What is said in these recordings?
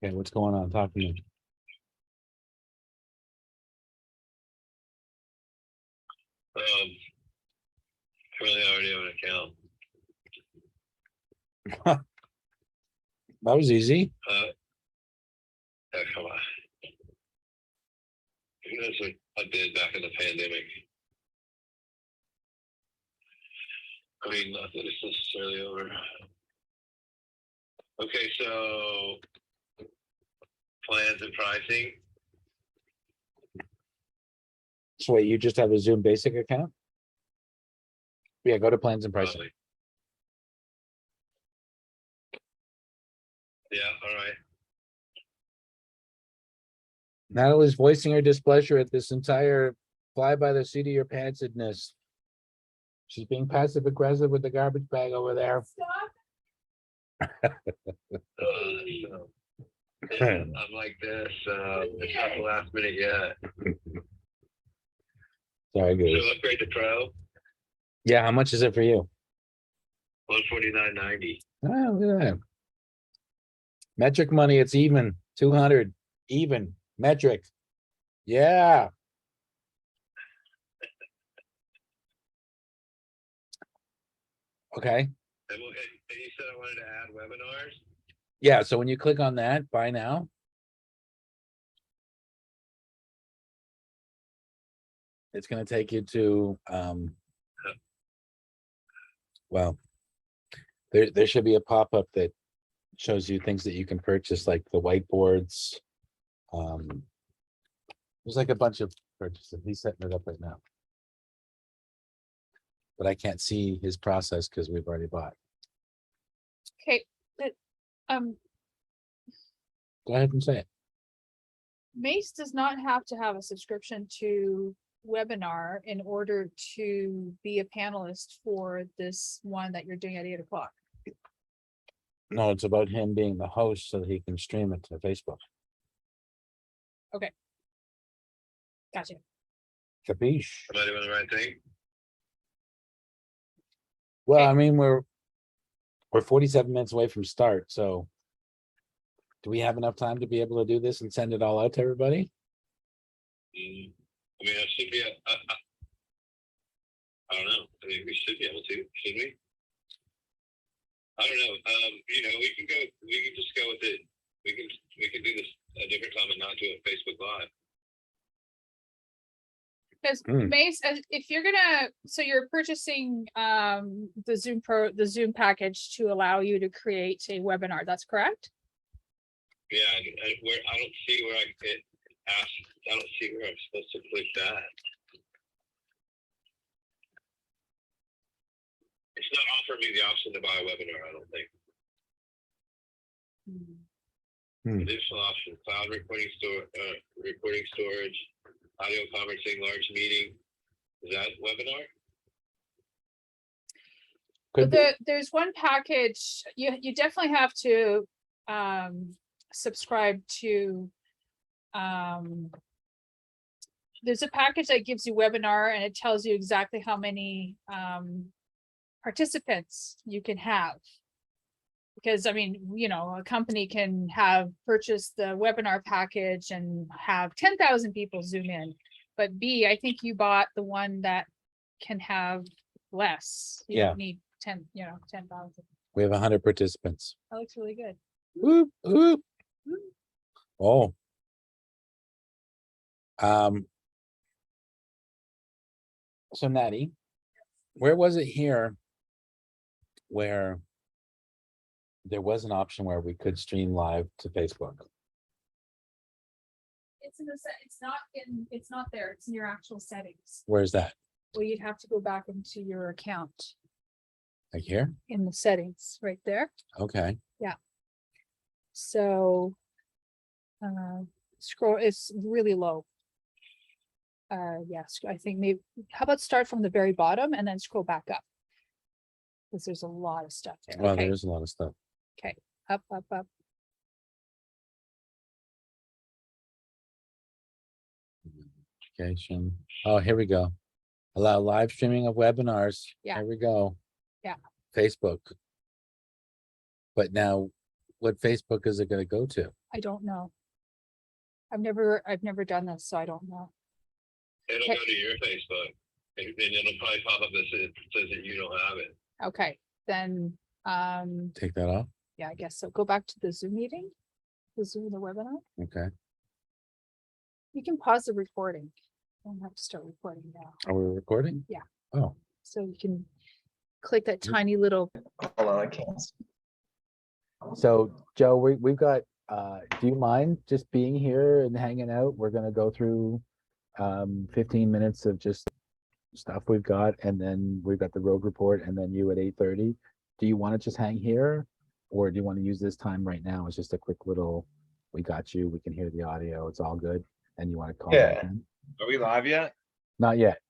Okay, what's going on? Talk to me. Really already have an account. That was easy. Yeah, come on. That's what I did back in the pandemic. I mean, not that it's necessarily over. Okay, so plans and pricing. So wait, you just have a Zoom basic account? Yeah, go to plans and pricing. Probably. Yeah, all right. Natalie's voicing her displeasure at this entire fly by the seat of your pantsedness. She's being passive aggressive with the garbage bag over there. So, yeah, I'm like this. It's not the last minute yet. Sorry, guys. So upgrade to Pro, Yeah, how much is it for you? $149.90. Oh, look at that. Metric money, it's even. 200. Even. Metric. Yeah. Okay. And you said I wanted to add webinars. Yeah, so when you click on that, buy now. It's going to take you to well, there should be a pop-up that shows you things that you can purchase, like the whiteboards. There's like a bunch of purchases. He's setting it up right now, but I can't see his process because we've already bought. Okay, Go ahead and say it. Mace does not have to have a subscription to webinar in order to be a panelist for this one that you're doing at 8 o'clock. No, it's about him being the host so that he can stream it to Facebook. Gotcha. Capiche? Am I doing the right thing? Well, Okay. I mean, we're 47 minutes away from start, so do we have enough time to be able to do this and send it all out to everybody? I mean, I should be. I don't know. I mean, we should be able to, should we? I don't know. You know, we can just go with it. We can do this a different time and not do it Facebook Live. Because Mace, if you're gonna, so you're purchasing the Zoom package to allow you to create a webinar, that's correct? Yeah, and where I don't see where I don't see where I'm supposed to click that. It's not offering me the option to buy a webinar, I don't think. Additional options: cloud recording storage, audio conferencing, large meeting. Is that webinar? Could be. There's one package, you definitely have to subscribe to there's a package that gives you webinar and it tells you exactly how many participants you can have. Because I mean, you know, a company can have purchased the webinar package and have 10,000 people zoom in. But B, I think you bought the one that can have less. You don't need 10,000. We have 100 participants. That looks really good. Whoop, whoop. Oh. So Natty, where was it here where there was an option where we could stream live to Facebook? It's in the set. It's not there. It's in your actual settings. Where's that? Well, you'd have to go back into your account Like here? in the settings right there. Okay. So scroll, it's really low. Yes, I think maybe, how about start from the very bottom and then scroll back up? Because there's a lot of stuff there. Well, Okay, there's a lot of stuff. okay, up. Education. Oh, here we go. Allow live streaming of webinars. Yeah. Here we go. Yeah. Facebook. But now, what Facebook is it going to go to? I don't know. I've never done this, so I don't know. It'll Okay. go to your Facebook, and then it'll probably pop up that says that you don't have it. Okay, then, Take that off. yeah, I guess so. Go back to the Zoom meeting, the webinar. Okay. You can pause the recording. Don't have to start recording now. Are we recording? Yeah. Oh, So you can click that tiny little, Hold on, I can't. so Joe, we've got, do you mind just being here and hanging out? We're gonna go through 15 minutes of just stuff we've got, and then we've got the road report, and then you at 8:30. Do you want to just hang here, or do you want to use this time right now? It's just a quick little, we got you, we can hear the audio, it's all good, and you want to call back Yeah. in? Are we live yet? Not yet.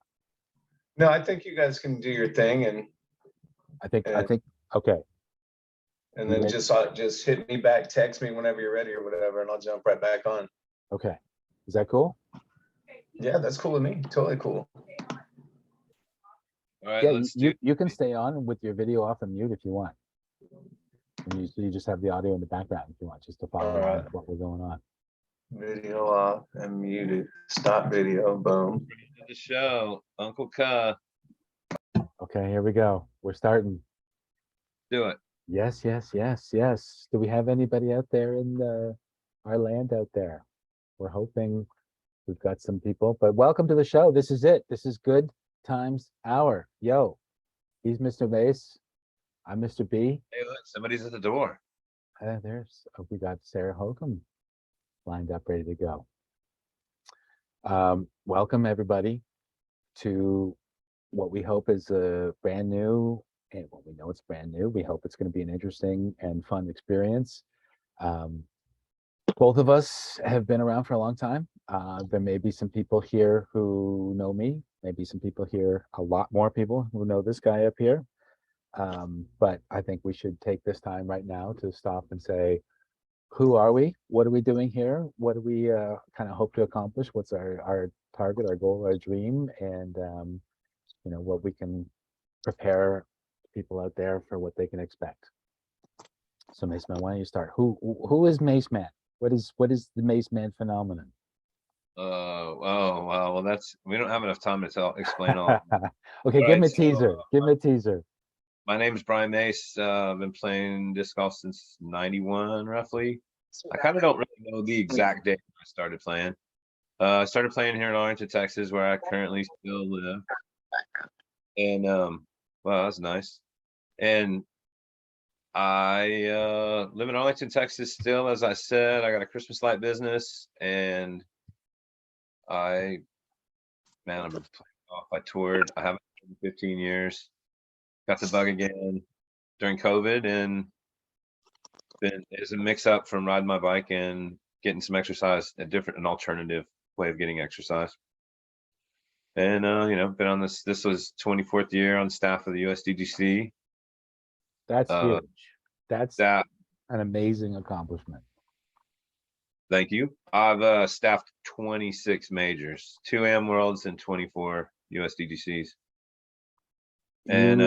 No, I think you guys can do your thing and I think, Yeah. okay, then Yeah. just hit me back, text me whenever you're ready or whatever, and I'll jump right back on. okay. Is that cool? Yeah, that's cool with me. Totally cool. All right, Yeah, let's you can stay on with your video off and mute if you want. And you just have the audio in the background if you want, just to follow along Alright. with what we're going on. Video off and muted. Stop video. Boom. do the show. Uncle Ka, Okay, here we go. We're starting. do it. Yes, yes, yes, yes. Do we have anybody out there in our land out there? We're hoping we've got some people, but welcome to the show. This is it. This is Good Times Hour. Yo, he's Mr. Mace. I'm Mr. B. Hey, look, somebody's at the door. We got Sarah Hokom lined up, ready to go. Welcome everybody to what we hope is a brand new, and well, we know it's brand new. We hope it's going to be an interesting and fun experience. Both of us have been around for a long time. There may be some people here who know me, maybe some people here, a lot more people who know this guy up here. But I think we should take this time right now to stop and say, who are we? What are we doing here? What do we kind of hope to accomplish? What's our target, our goal, our dream, and you know, what we can prepare people out there for what they can expect. So Mace Man, why don't you start? Who is Mace Man? What is the Mace Man phenomenon? Well, that's, we don't have enough time to explain all. Okay, All give me a right, so, teaser. Give me a teaser. My name is Brian Mace. I've been playing disc golf since '91, roughly. I kind of don't really know the exact date I started playing. I started playing here in Arlington, Texas, where I currently still live. And well, that's nice. And I live in Arlington, Texas still, as I said. I got a Christmas light business, and I've been playing golf. I toured. I haven't in 15 years. Got the bug again during COVID, and it's a mix up from riding my bike and getting some exercise, an alternative way of getting exercise. And you know, been on this was 24th year on staff of the USDGC. That's huge. That's That, an amazing accomplishment. thank you. I've staffed 26 majors, 2 AM Worlds and 24 USDGCs. And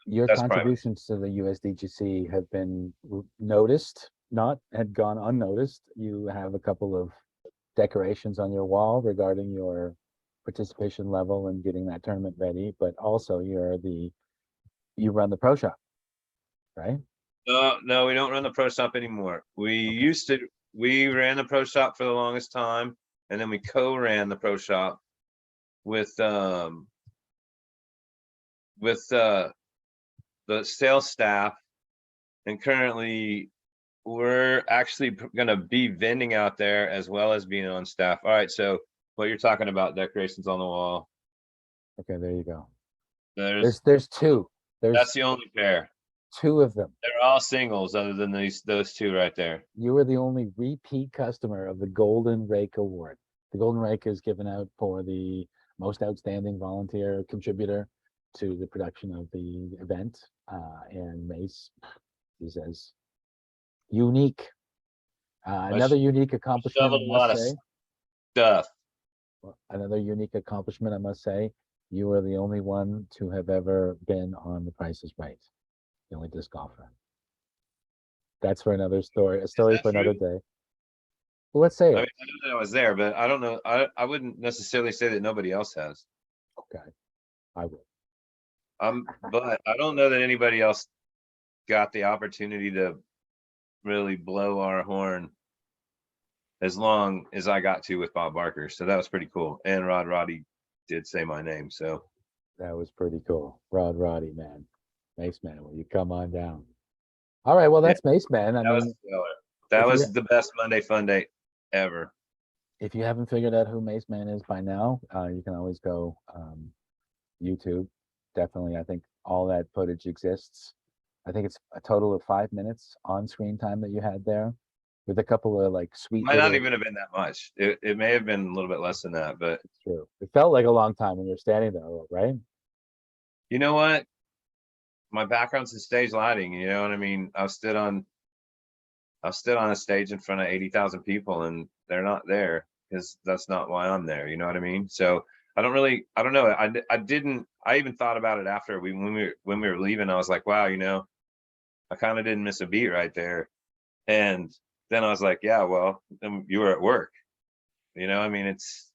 Your that's private. contributions to the USDGC have been noticed, not had gone unnoticed. You have a couple of decorations on your wall regarding your participation level and getting that tournament ready, but also you run the pro shop, right? No, we don't run the pro shop anymore. We ran the pro shop for the longest time, and then we co-ran the pro shop with the sales staff, and currently we're actually going to be vending out there as well as being on staff. All right, so what you're talking about, decorations on the wall. Okay, there you go. There's There's two. that's There's the only pair. two of them. They're all singles other than those two right there. You are the only repeat customer of the Golden Rake Award. The Golden Rake is given out for the most outstanding volunteer contributor to the production of the event. And Mace is as unique. Another unique accomplishment, shoveled I a lot must of say. Stuff. Another unique accomplishment, I must say. You are the only one to have ever been on The Price is Right. The only disc golfer. That's for another story. A story that for another true? day. Well, let's say I mean, it. I know that I was there, but I don't know. I wouldn't necessarily say that nobody else has. Okay, I will. But I don't know that anybody else got the opportunity to really blow our horn as long as I got to with Bob Barker. So that was pretty cool. And Roddy did say my name. So That was pretty cool. Roddy, man. Mace man, will you come on down? All right, well, Yeah, that's Mace man. I that was mean, stellar. That if you was the best Monday fun day ever. if you haven't figured out who Mace man is by now, you can always go YouTube. Definitely, I think all that footage exists. I think it's a total of 5 minutes on screen time that you had there, with a couple of like sweet Might not little. even have been that much. It may have been a little bit less than that, but It's true. It felt like a long time when you're standing there, right? you know what? My background's in stage lighting, you know what I mean? I've stood on a stage in front of 80,000 people and they're not there because that's not why I'm there. You know what I mean? So I don't know. I even thought about it after when we were leaving. I was like, wow, I kind of didn't miss a beat right there. And then I was like, yeah, well, you were at work. I mean, it's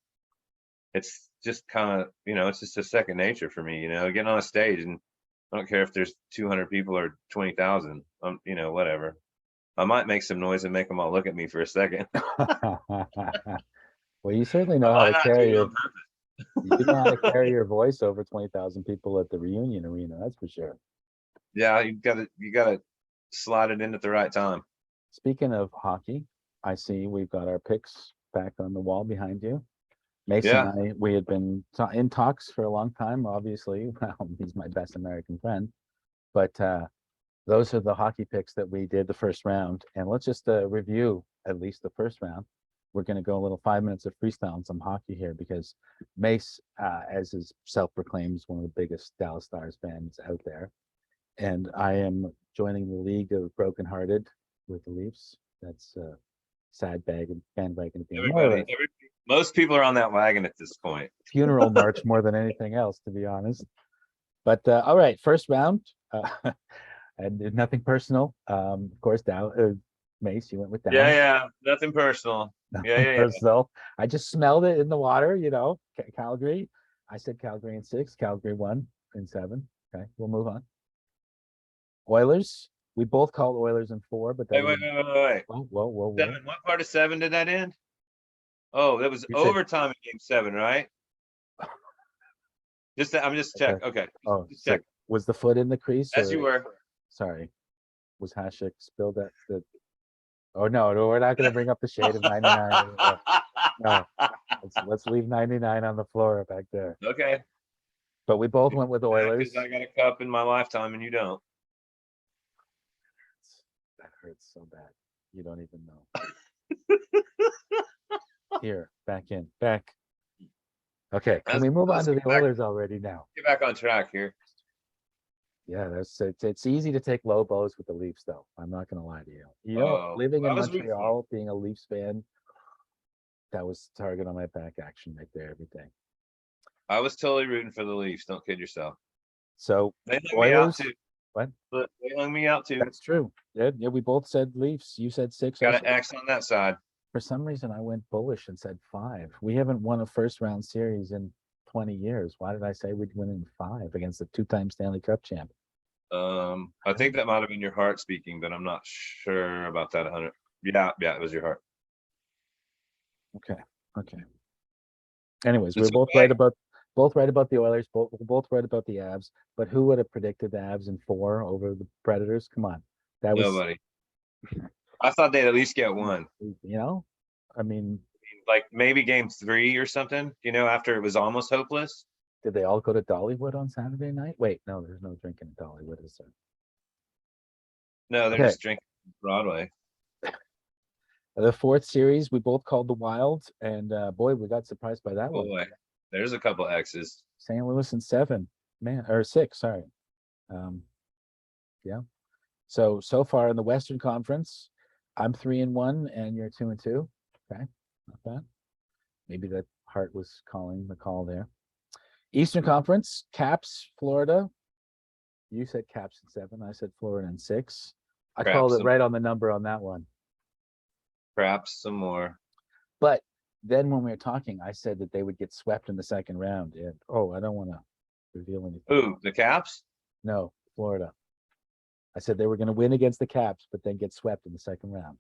just kind of, it's just a second nature for me, getting on a stage, and I don't care if there's 200 people or 20,000, whatever. I might make some noise and make them all look at me for a second. Well, you certainly know I how might to not carry do it your on purpose. you know how to carry your voice over 20,000 people at the reunion arena. That's for sure. Yeah, you gotta slide it in at the right time. Speaking of hockey, I see we've got our picks back on the wall behind you. Mason Yeah. and I, we had been in talks for a long time, obviously. Well, he's my best American friend. But those are the hockey picks that we did the first round. And let's just review at least the first round. We're going to go a little 5 minutes of freestyle on some hockey here because Mace, as is self-proclaimed, one of the biggest Dallas Stars fans out there. And I am joining the league of brokenhearted with the Leafs. That's sad bandwagon at the end. More of a Most people are on that wagon at this point. funeral march more than anything else, to be honest. But all right, first round, and nothing personal. Of course, Mace, you went with down. Yeah, nothing personal. Yeah. Personal. I just smelled it in the water. Calgary. I said Calgary in 6. Calgary won in 7. Okay, we'll move on. Oilers. We both called Oilers in 4, but that Wait. whoa. 7. What part of 7 did that end? Oh, that was You said- overtime in game 7, right? I'm just check. Okay. Oh, Just so check. was the foot in the crease? As or- you were. Sorry. Was Hashik spilled that? Oh no, we're not going to bring up the shade of 99. No, let's leave 99 on the floor back there. Okay. But we both went with Oilers. Because I got a cup in my lifetime and you don't. That hurts so bad. You don't even know. Here, back. Okay, can we move on let's to the get back- Oilers already now? Get back on track here. Yeah, it's easy to take low blows with the Leafs, though. I'm not going to lie to you. Oh, Living I in was rooting for Montreal, being a Leafs fan, that was target on my back action right there every day. I was totally rooting for the Leafs. Don't kid yourself. So They hung me out Oilers, too. what? But they hung me out too. That's true. Yeah, we both said Leafs. You said 6. I Got said- an X on that side. For some reason, I went bullish and said 5. We haven't won a first round series in 20 years. Why did I say we'd win in 5 against the 2-time Stanley Cup champ? I think that might have been your heart speaking, but I'm not sure about that 100. Yeah, it was your heart. Okay. Anyways, It's we're both okay. right about the Oilers, both right about the Avs. But who would have predicted the Avs in 4 over the Predators? Come on, that was Nobody. I thought they'd at least get one. I mean, Like maybe game 3 or something, after it was almost hopeless. did they all go to Dollywood on Saturday night? Wait, no, there's no drinking at Dollywood, is there? No, they're Okay. just drinking Broadway. The 4th series, we both called the Wild, and boy, we got surprised by that one. Boy, there's a couple X's. St. Louis in 7, man, or 6, sorry. Yeah. So far in the Western Conference, I'm 3-1 and you're 2-2. Okay, not bad. Maybe that heart was calling the call there. Eastern Conference, Caps, Florida. You said Caps in 7. I said Florida in 6. I Craps called it some- right on the number on that one. Perhaps some more. But then when we were talking, I said that they would get swept in the second round. And I don't want to reveal anything. Who, the Caps? No, Florida. I said they were going to win against the Caps, but then get swept in the second round.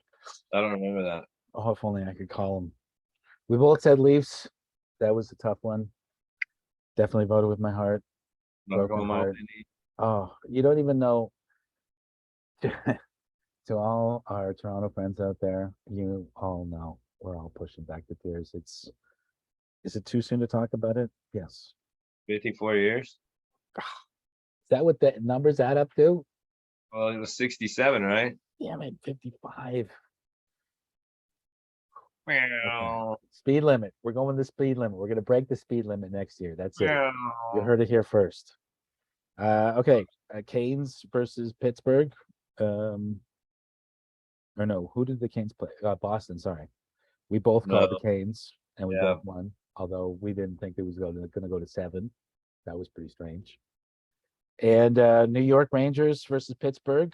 I don't remember that. Oh, if only I could call them. We both said Leafs. That was a tough one. Definitely voted with my heart. Not Broken going my heart. opinion. Oh, you don't even know. To all our Toronto friends out there, you all know we're all pushing back the tears. Is it too soon to talk about it? Yes. 54 years? Is that what the numbers add up to? Well, it was 67, right? Damn it, 55. Meow. Speed limit. We're going the speed limit. We're going to break the speed limit next year. That's it. You Meow. heard it here first. Okay. Canes versus Pittsburgh. Or no, who did the Canes play? Boston, sorry. We both called the No. Canes and we Yeah. both won, although we didn't think it was going to go to 7. That was pretty strange. And New York Rangers versus Pittsburgh.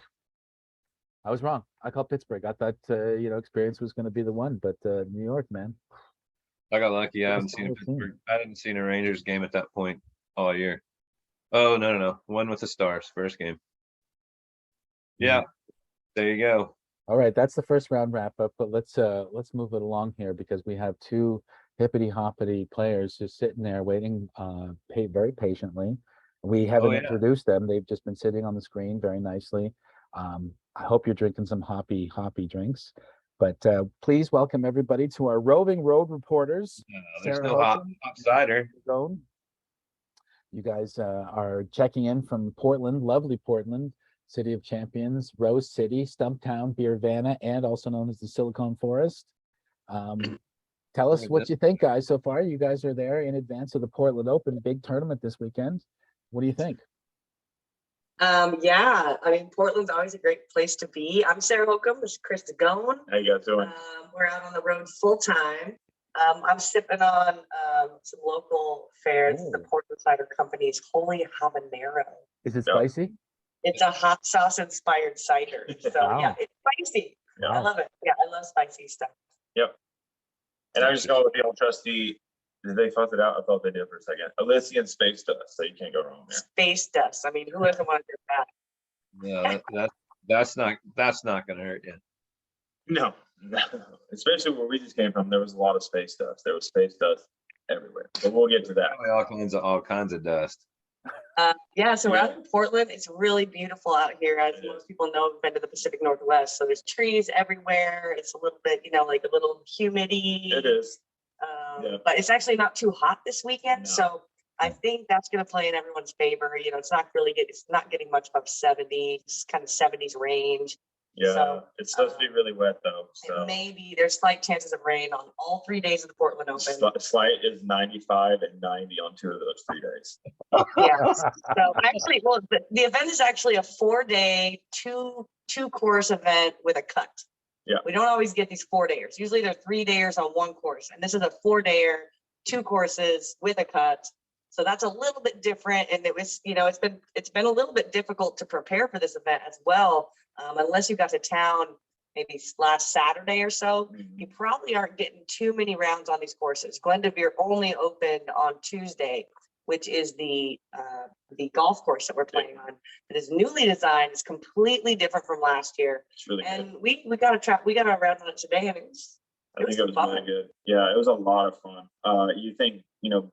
I was wrong. I called Pittsburgh. I thought Experience was going to be the one, but New York, man. I got lucky. I What a haven't seen a solid team. Pittsburgh. I hadn't seen a Rangers game at that point all year. Oh, no. One with the Stars, first game. Yeah. There you go. All right, that's the first round wrap up, but let's move it along here because we have two hippity hoppity players just sitting there waiting very patiently. We haven't yeah. introduced them. They've just been sitting on the screen very nicely. I hope you're drinking some hoppy drinks. But please welcome everybody to our roving road reporters. There's Sarah still hot Hokom, cider. Zagone. You guys are checking in from Portland, lovely Portland, City of Champions, Rose City, Stumptown, Beervana, and also known as the Silicon Forest. Tell us what you think, guys, so far. You guys are there in advance of the Portland Open, big tournament this weekend. What do you think? Yeah, I mean, Portland's always a great place to be. I'm Sarah Hokom. This is Chris Zagone. How you guys doing? We're out on the road full time. I'm sipping on some local fare. It's the Oh. Portland Cider Company's Holy Habanero. Is it Yeah. spicy? It's a hot sauce inspired cider. So Wow. yeah, it's spicy. I Wow. love it. Yeah, I love spicy stuff. And I'm just going with the old trusty. Did they fuss it out? I thought they did for a second. Elysian space dust, so you can't go wrong there. Space dust. I mean, who doesn't want to do that? No, that's not gonna hurt you. No, especially where we just came from. There was a lot of space dust. There was space dust everywhere. But we'll get to that. Probably all kinds of dust. Yeah, so we're out in Portland. It's really beautiful out here. As It most is. people know, I've been to the Pacific Northwest. So there's trees everywhere. It's a little bit, like a little humidity. It is. But it's actually not too hot this weekend. No. So I think that's going to play in everyone's favor. It's not getting much above 70, it's kind of 70s range. Yeah, So, it's supposed to be really wet though. So And maybe there's slight chances of rain on all 3 days of the Portland Open. slight is 95 and 90 on 2 of those 3 days. Yeah. So actually, well, the event is actually a 4-day, two course event with a cut. Yeah. We don't always get these 4-dayers. Usually they're 3-dayers on one course, and this is a 4-dayer, 2 courses with a cut. So that's a little bit different, and it was, it's been a little bit difficult to prepare for this event as well, unless you got to town maybe last Saturday or so. You probably aren't getting too many rounds on these courses. Glendevere only opened on Tuesday, which is the golf course that we're playing on. It is newly designed. It's completely different from last year. It's really good. And we got a round on it today, and I think it was fun. really good. Yeah, it was a lot of fun. You think,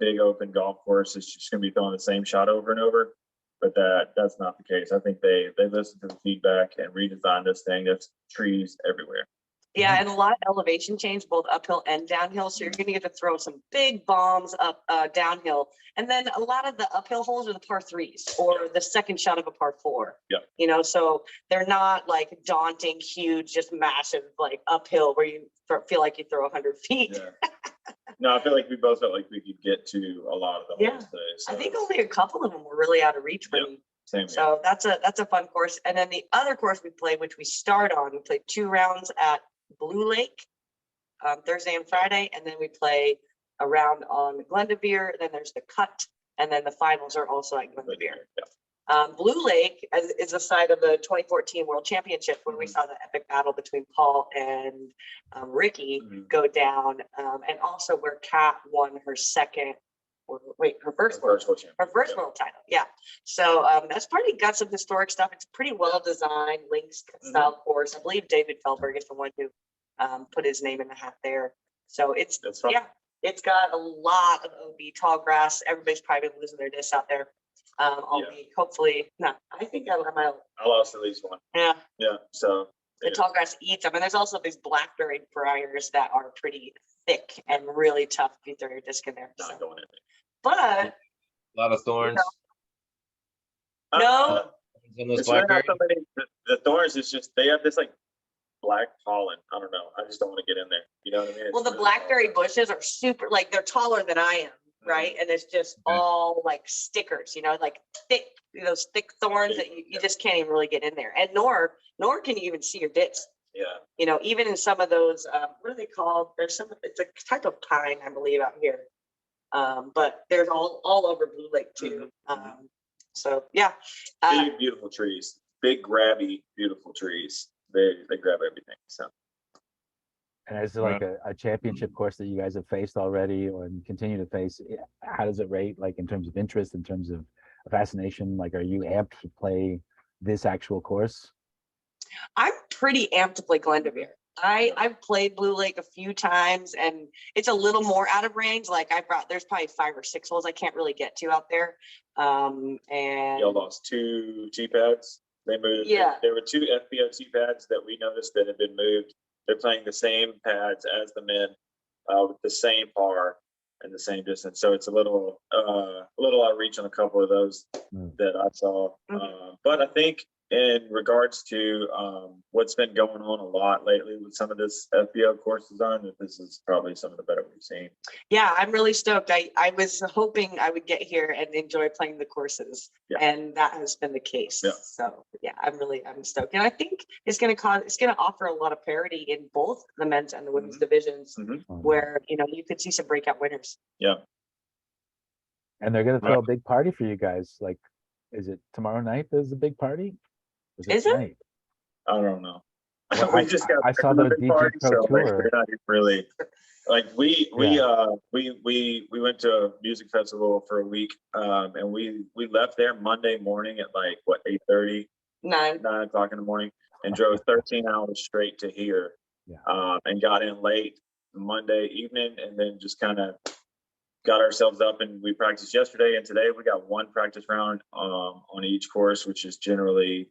big open golf course is just going to be throwing the same shot over and over, but that's not the case. I think they listened to the feedback and redesigned this thing. There's trees everywhere. Yeah, and a lot of elevation change, both uphill and downhill. So you're going to get to throw some big bombs up downhill. And then a lot of the uphill holes are the par 3s or the second shot of a par 4. Yeah. So they're not like daunting, huge, just massive, like uphill where you feel like you throw 100 feet. Yeah. No, I feel like we both felt like we could get to a lot of the holes today. So I think only a couple of them were really out of reach for me. same here. So that's a fun course. And then the other course we played, which we start on, we played 2 rounds at Blue Lake Thursday and Friday, and then we play a round on Glendevere. Then there's the cut, and then the finals are also at Glendevere. Yeah. Blue Lake is a site of the 2014 World Championship when we Mhm. saw the epic battle between Paul and Ricky Mhm. go down, and also where Kat won her second, or wait, her first world, First world champion. her first Yep. world title. Yeah. So that's probably got some historic stuff. It's pretty well designed, links style course. I believe David Feldberg is the one who put his name in the hat there. So it's That's fun. yeah, it's got a lot of OB tall grass. Everybody's probably been losing their discs out there. I'll Yeah. be hopefully not. I think I might. I lost at least one. Yeah, Yeah, so. the yeah. tall grass eats them, and there's also these blackberry briars that are pretty thick and really tough if you throw your disc in there. Not So. going in. But A lot of thorns. no, On those It's really not blackberries. so many, the thorns is just, they have this like black pollen. I don't know. I just don't want to get in there. You know what I mean? well, It's the really blackberry hard. bushes are super, like they're taller than I am, right? And it's just Okay. all like stickers, like thick, those thick thorns that you Yeah. just can't even really get in there. And nor can you even see your disc. Yeah. Even in some of those, what are they called? There's it's a type of pine, I believe, out here. But there's all over Blue Lake too. Mhm. So yeah. Big, beautiful trees, big, grabby, beautiful trees. They grab everything. So. And is it like a championship course that you guys have faced already or continue to face? How does it rate, like in terms of interest, in terms of fascination? Like, are you amped to play this actual course? I'm pretty amped to play Glendower. I've played Blue Lake a few times and it's a little more out of range. Like there's probably 5 or 6 holes I can't really get to out there. And Y'all lost 2 G pads. They moved. Yeah. There were 2 FBO G pads that we noticed that had been moved. They're playing the same pads as the men, with the same par and the same distance. So it's a little outreach on a couple of those that I saw. But I think in regards to what's been going on a lot lately with some of this FBO course design, that this is probably some of the better we've seen. yeah, I'm really stoked. I was hoping I would get here and enjoy playing the courses, Yeah. and that has been the case. Yeah. So yeah, I'm stoked, and I think it's going to offer a lot of parity in both the men's and the women's divisions, where you could see some breakout winners. Yeah. And they're gonna throw a big party for you guys. Like, is it tomorrow night? There's a big party. Is it? tonight? I don't know. Well, We just got I saw the big DJ party, Pro so, like, Tour. we're not even really like we went to a music festival for a week, and we left there Monday morning at like what 8:30, 9 o'clock in the morning, and drove 13 hours straight to here, and got in late Monday evening, and then just kind of got ourselves up, and we practiced yesterday and today. We got 1 practice round on each course, which is generally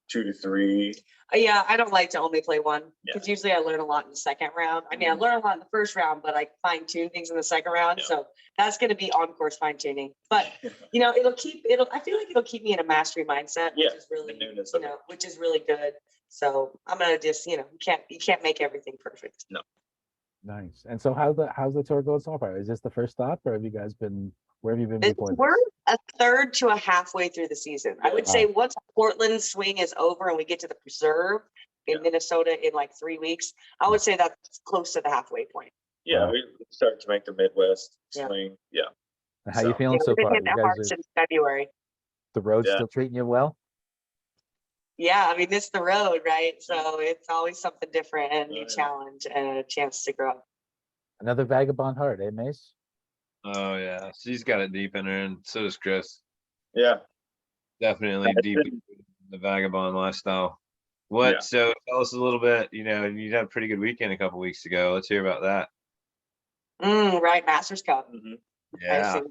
2 to 3. Yeah, I don't like to only play one because Yeah. usually I learn a lot in the second round. I mean, I learn a lot in the first round, but I fine tune things in the second round. Yeah. So that's going to be on course fine tuning. But I feel like it'll keep me in a mastery mindset, Yeah, which is really, the newness of it. which is really good. So I'm gonna just, you can't make everything perfect. No. Nice. And so how's the tour going so far? Is this the first stop, or have you guys been? Where have you been before this? We're a third to a halfway through the season. I would say once Portland swing is over and we get to the preserve in Minnesota in like 3 weeks, I would say that's close to the halfway point. Yeah, we started to make the Midwest Yeah. swing. Yeah. How you feeling so We've been far? hitting You it hard guys are, since February. the road's Yeah. still treating you well? Yeah, I mean, it's the road, right? So it's always something different and a new Oh, yeah. challenge and a chance to grow. Another vagabond heart, eh, Mace? Oh yeah, she's got it deep in her, and so does Chris. Yeah. Definitely It's deep been- in the vagabond lifestyle. What? Yeah. So tell us a little bit. You had a pretty good weekend a couple weeks ago. Let's hear about that. Right, Masters Cup. Mhm. I Yeah. assume.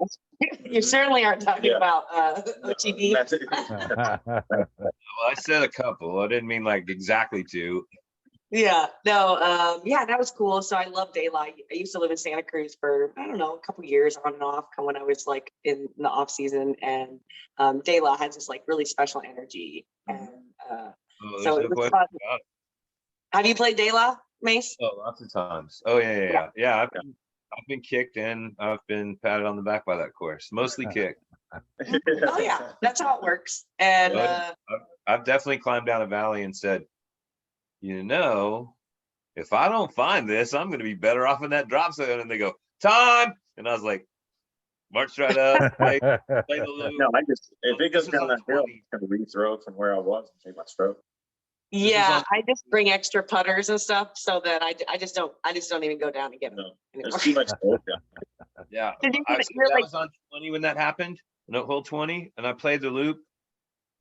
You certainly aren't talking Yeah. about OTB. That's it. Well, I said a couple. I didn't mean like exactly 2. Yeah, no, yeah, that was cool. So I love daylight. I used to live in Santa Cruz for, I don't know, a couple years on and off when I was like in the off season, and daylight has this like really special energy. And Oh, there's so no it was question fun. about it. Have you played daylight, Mace? Oh, lots of times. Oh yeah. I've been kicked and I've been patted on the back by that course. Mostly kicked. Oh yeah, that's how it works. And I've definitely climbed down a valley and said, if I don't find this, I'm going to be better off in that drop zone. And they go, time. And I was like, marched right up, played the loop. No, I just, if it This goes was down on that hill, 20. I'm just gonna re-throw from where I was and take my stroke. is Yeah, on- I just bring extra putters and stuff so that I just don't even go down and get them No, anymore. there's too much stroke down. Yeah, Did you I, get- so you're that like- was on 20 when that happened. No, hole 20, and I played the loop.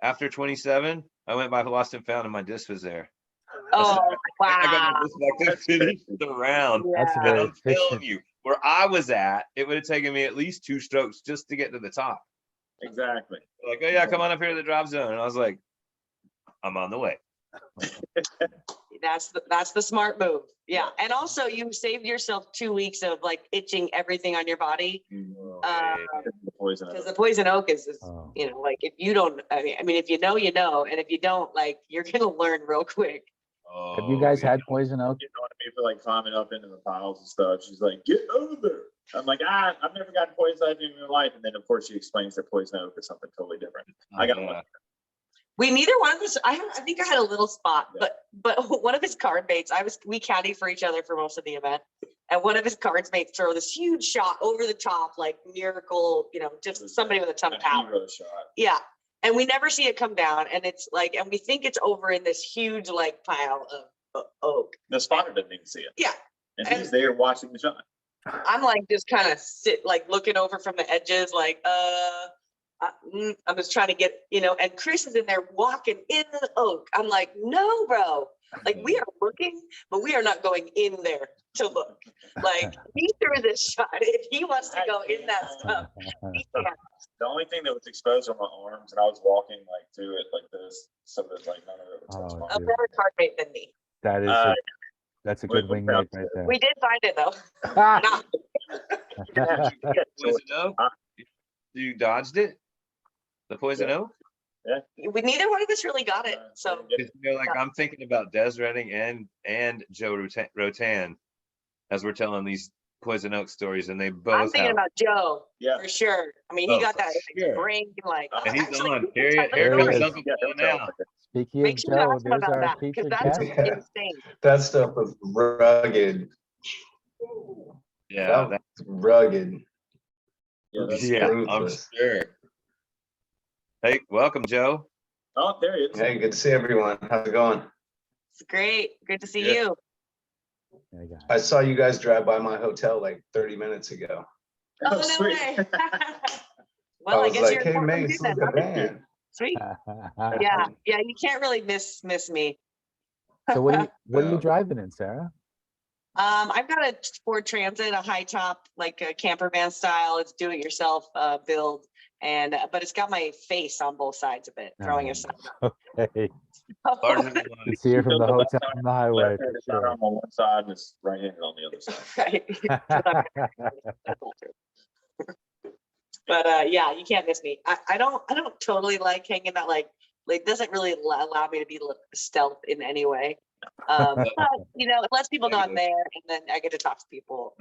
After 27, I went by lost and found, and my disc was there. Oh, I got my wow. disc back to finish the round. That's Yeah. And very I'm telling efficient. you, where I was at, it would have taken me at least 2 strokes just to get to the top. Exactly. Like, oh yeah, come on up here to the drop zone. And I was like, I'm on the way. That's the smart move. Yeah. And also you saved yourself 2 weeks of like itching everything on your body. The poison. Because the poison oak is, Oh. you know, like if you don't, I mean, if you know, you know, and if you don't, like, you're gonna learn real quick. Have you guys Oh, had poison oak? You know what I mean? For like climbing up into the piles and stuff. She's like, get over there. I'm like, I've never gotten poison ivy in my life. And then of course she explains that poison oak is something totally different. I got one. We neither one of us, I think I had a little spot, but one of his card mates, we caddied for each other for most of the event. And one of his cards mates throw this huge shot over the top, like miracle, you know, just somebody with a ton of power. hero shot. Yeah. And we never see it come down. And it's like, and we think it's over in this huge like pile of oak. The spotter didn't even see it. Yeah. And he's there watching the shot. I'm like just kind of like looking over from the edges, like, I'm just trying to get, you know, and Chris is in there walking in the oak. I'm like, no, bro. Like we are looking, but we are not going in there to look. Like he threw this shot. If he wants to go in that stuff, he can. The only thing that was exposed were my arms, and I was walking like through it like this, so that like none of it would touch Oh, my A dude. better card mate than me. That is, Uh, that's a we- good we wingmate found right there. We did find it though. Not- Poison oak? You dodged it? The poison oak? neither one of us really got it. So 'Cause, you know, like I'm thinking about Des Redding and Joe Rotan as we're telling these poison oak stories, and they I'm both thinking have. about Joe Yeah. for sure. I mean, he Oh, got for that sure. brain like. And he's actually, on. we can Here, tell the here There he comes is. Uncle Yeah, Joe don't tell now. him. Speaking Make of sure you Joe, ask him there's about our that because featured that's guest. insane. That stuff was rugged. Yeah, That was rugged. Yeah, that's yeah, I'm ruthless. sure. Hey, welcome, Joe. Oh, there he is. Hey, good to see everyone. How's it going? It's great. Good to see Yeah. you. There you go. I saw you guys drive by my hotel like 30 minutes ago. Oh, no sweet. way. Well, I was guess like, you're hey, important Mace, too then, look at huh? that. Sweet. Yeah. Yeah. You can't really miss me. So what are you Yeah. driving in, Sarah? I've got a Ford Transit, a high top, like a camper van style. It's do it yourself build. And, but it's got my face on both sides of it, throwing a sign. Okay. Larger than You life. can see her from the hotel on the highway. Left hand is on one side and it's right handed on the other side. Right. But yeah, you can't miss me. I don't totally like hanging out like doesn't really allow me to be stealth in any way. But you know, it lets people know I'm there, and then I get to talk to people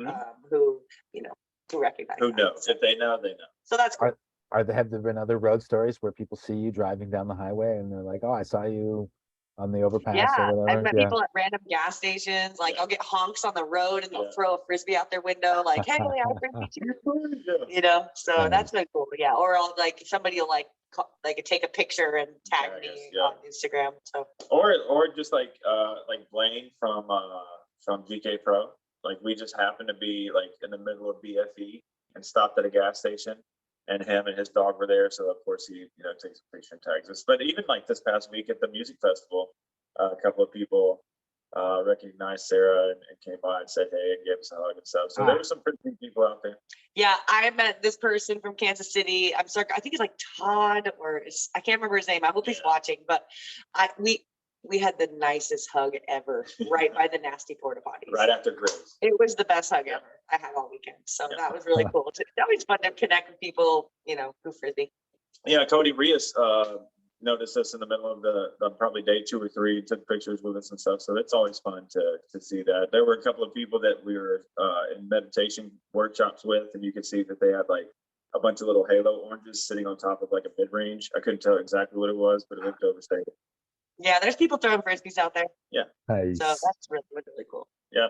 who you know who recognize. Who that. knows? If they know, they know. So that's cool. Have there been other road stories where people see you driving down the highway and they're like, "Oh, I saw you on the overpass Yeah, or I've whatever"? met Yeah. people at random gas stations. Like I'll get honks on the road, and they'll Yeah. throw a frisbee out their window. Like, hey, I frisbee too. Yeah. You know, so Nice. that's been cool. Yeah, or I'll like somebody will like take a picture and tag Tag me us, yeah. on Instagram. So Or just like Blaine from GK Pro. Like we just happened to be like in the middle of BFE and stopped at a gas station, and him and his dog were there. So of course he takes a picture and tags us. But even like this past week at the music festival, a couple of people recognized Sarah and came by and said hey and gave us a hug and stuff. So there were some pretty good people out there. yeah, I met this person from Kansas City. I'm sorry, I think it's like Todd I can't remember his name. I hope he's watching, but we had the nicest hug ever right by the nasty porta potties. Right after Grizz. It was the best hug Yeah. ever I had all weekend. So Yeah. that was really cool. It's always fun to connect with people, you know, who frisbee. Yeah, Cody Rios noticed us in the middle of the probably day 2 or 3, took pictures with us and stuff. So it's always fun to see that. There were a couple of people that we were in meditation workshops with, and you could see that they had like a bunch of little halo oranges sitting on top of like a mid-range. I couldn't tell exactly what it was, but it looked overstated. Yeah, there's people throwing frisbees out there. Nice. So that's really, really cool. Yeah.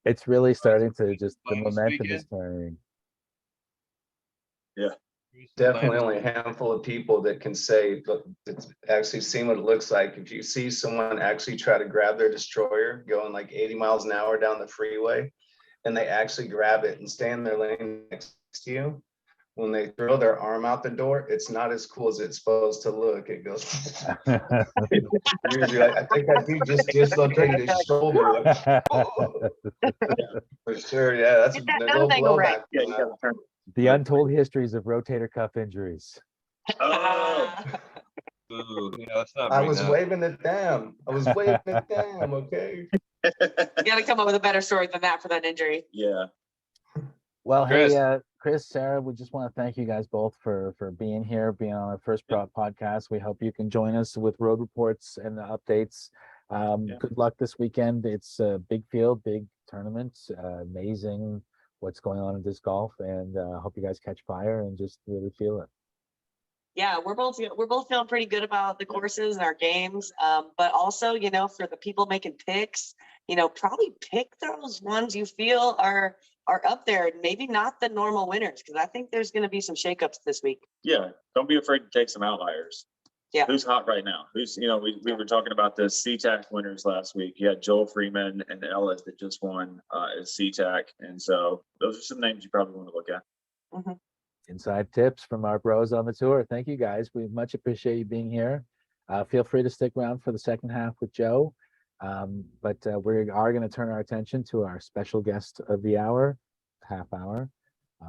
It's really starting to just the Fun this momentum is weekend? turning. Definitely only a handful of people that can say, look, it's actually seen what it looks like. If you see someone actually try to grab their destroyer going like 80 miles an hour down the freeway, and they actually grab it and stay in their lane next to you, when they throw their arm out the door, it's not as cool as it's supposed to look. It goes, usually, I think that dude just dislocated his shoulder. Like, oh. Yeah, for sure. Yeah, that's a Get that little nose angle right. blowback. Yeah, you gotta turn. The untold histories of rotator cuff injuries. Oh, Ooh, yeah, let's not I bring was that up. waving at them. I was waving at them. Okay. You gotta come up with a better story than that for that injury. yeah. Well, Chris. hey, Chris, Sarah, we just want to thank you guys both for being here, being on our first podcast. We hope you can join us with road reports and the updates. Good luck this weekend. It's a big field, big tournament, amazing what's going on in disc golf, and hope you guys catch fire and just really feel it. Yeah, we're both feeling pretty good about the courses and our games. But also, you know, for the people making picks, you know, probably pick those ones you feel are up there, and maybe not the normal winners, because I think there's going to be some shakeups this week. Yeah, don't be afraid to take some outliers. Yeah. Who's hot right now? Who's, you know, we were talking about the CTAC winners last week. You had Joel Freeman and Ellis that just won as CTAC. And so those are some names you probably want to look at. Mm-hmm. Inside tips from our bros on the tour. Thank you guys. We much appreciate you being here. Feel free to stick around for the second half with Joe. But we are going to turn our attention to our special guest of the hour, half hour,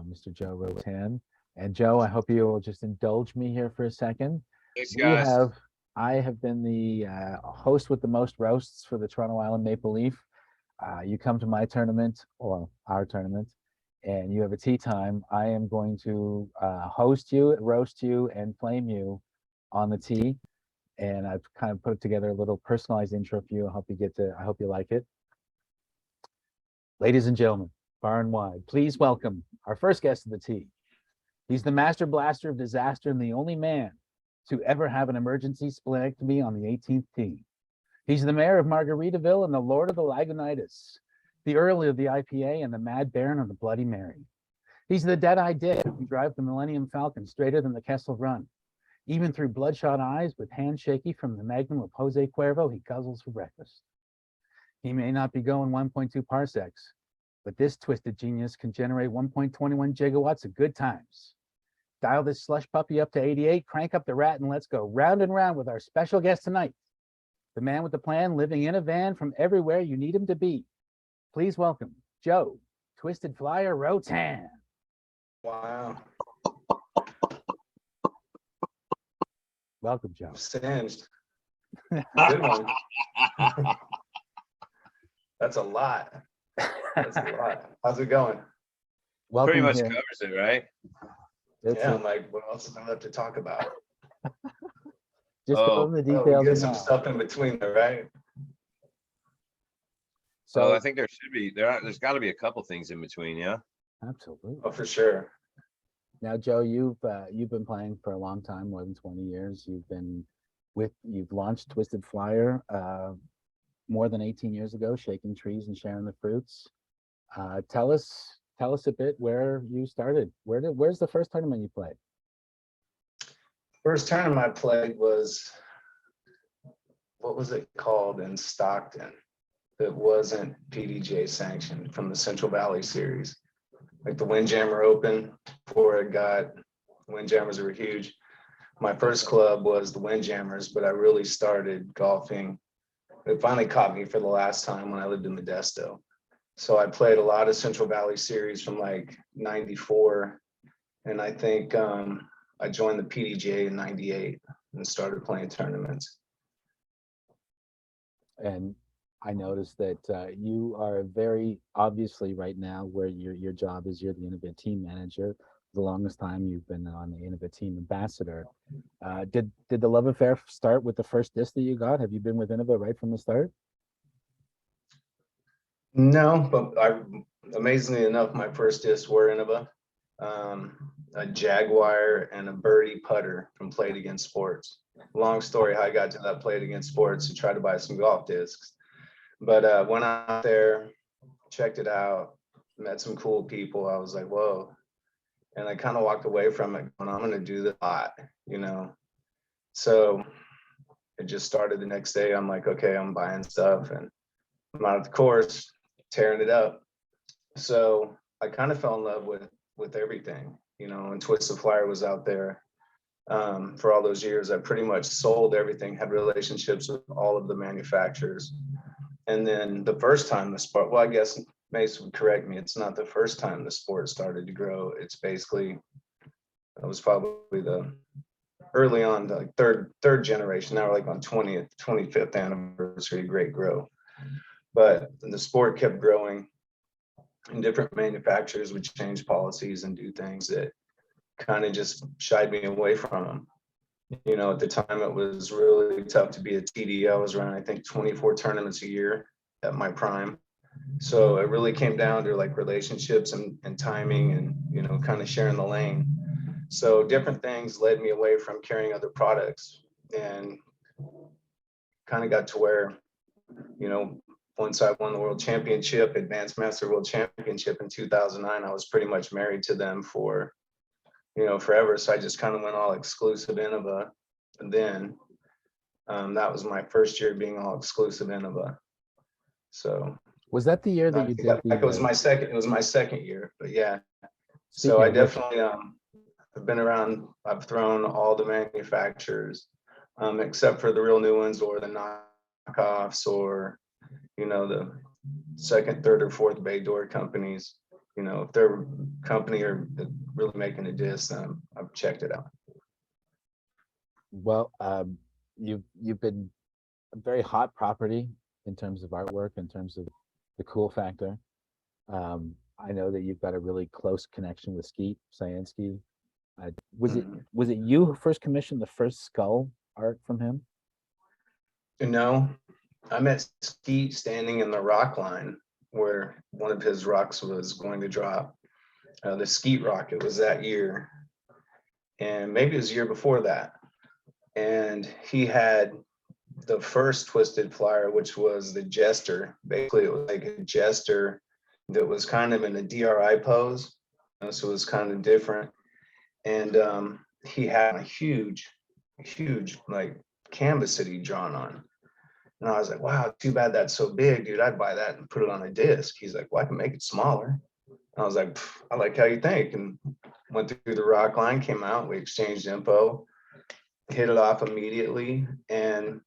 Mr. Joe Rotan. And Joe, I hope you will just indulge me here for a second. Thanks, guys. I have been the host with the most roasts for the Toronto Island Maple Leaf. You come to my tournament or our tournament, and you have a tea time. I am going to host you, roast you, and flame you on the tee. And I've kind of put together a little personalized intro for you. I hope you like it. Ladies and gentlemen, far and wide, please welcome our first guest of the tee. He's the master blaster of disaster and the only man to ever have an emergency splenectomy on the 18th tee. He's the mayor of Margaritaville and the lord of the Lagunitas, the earl of the IPA and the mad baron of the Bloody Mary. He's the dead-eyed dick who drives the Millennium Falcon straighter than the Kessel Run. Even through bloodshot eyes with hands shaky from the magnum of Jose Cuervo, he guzzles for breakfast. He may not be going 1.2 parsecs, but this twisted genius can generate 1.21 gigawatts of good times. Dial this slush puppy up to 88, crank up the rat, and let's go round and round with our special guest tonight, the man with the plan, living in a van from everywhere you need him to be. Please welcome Joe, Twisted Flyer Rotan. Wow. Welcome, Joe. Singed. Good one. That's a lot. That's a lot. How's it going? Welcome Pretty much here. covers it, right? That's Yeah, it. I'm like, what else is there left to talk about? Just go in the Oh, details. we get and some all. stuff in between there, right? So So I think there should be, there's got to be a couple things in between, yeah? absolutely. Oh, for sure. Now, Joe, you've been playing for a long time, more than 20 years. You've launched Twisted Flyer more than 18 years ago, shaking trees and sharing the fruits. Tell us a bit where you started. Where's the first tournament you played? First tournament I played was, what was it called in Stockton? That wasn't PDJ sanctioned, from the Central Valley Series. Like the Windjammer Open, before it got, Windjammers were huge. My first club was the Windjammers, but I really started golfing. It finally caught me for the last time when I lived in Modesto. So I played a lot of Central Valley Series from like 94. And I think I joined the PDJ in 98 and started playing tournaments. And I noticed that you are very obviously right now where your job is, you're the Innova team manager. The longest time you've been on the Innova team ambassador. Did the love affair start with the first disc that you got? Have you been with Innova right from the start? No, but amazingly enough, my first discs were Innova, a Jaguar and a birdie putter from Played Against Sports. Long story how I got to that Played Against Sports to try to buy some golf discs. But went out there, checked it out, met some cool people. I was like, whoa. And I kind of walked away from it going, I'm going to do this a lot, you know? So it just started the next day. I'm like, okay, I'm buying stuff and I'm out of the course, tearing it up. So I kind of fell in love with everything, you know, and Twisted Flyer was out there. For all those years, I pretty much sold everything, had relationships with all of the manufacturers. And then the first time the sport, well, I guess Mace would correct me, it's not the first time the sport started to grow. It's basically, it was probably the early on, the third generation. Now we're like on 25th anniversary, great growth. But the sport kept growing, and different manufacturers would change policies and do things that kind of just shied me away from them. You know, at the time it was really tough to be a TD. I was running, I think, 24 tournaments a year at my prime. So it really came down to like relationships and timing and, you know, kind of sharing the lane. So different things led me away from carrying other products, and kind of got to where, you know, once I won the world championship, advanced master world championship in 2009, I was pretty much married to them for, you know, forever. So I just kind of went all exclusive Innova. And then that was my first year being all exclusive Innova. So Was that the year that you did it was the, my second year, but yeah. So speaking I of which, definitely I've been around, I've thrown all the manufacturers, except for the real new ones or the knockoffs or, you know, the second, third, or fourth bay door companies. You know, if their company are really making a disc, I've checked it out. well, you've been a very hot property in terms of artwork, in terms of the cool factor. I know that you've got a really close connection with Skeet Syansky. Was it you who first commissioned the first skull art from him? You know, I met Skeet standing in the rock line where one of his rocks was going to drop. The Skeet rock, it was that year. And maybe it was a year before that. And he had the first Twisted Flyer, which was the Jester. Basically, it was like a Jester that was kind of in a DRI pose. So it was kind of different. And he had a huge like canvas that he drawn on. And I was like, wow, too bad that's so big, dude. I'd buy that and put it on a disc. He's like, well, I can make it smaller. I was like, I like how you think. And went through the rock line, came out, we exchanged info, hit it off immediately. And,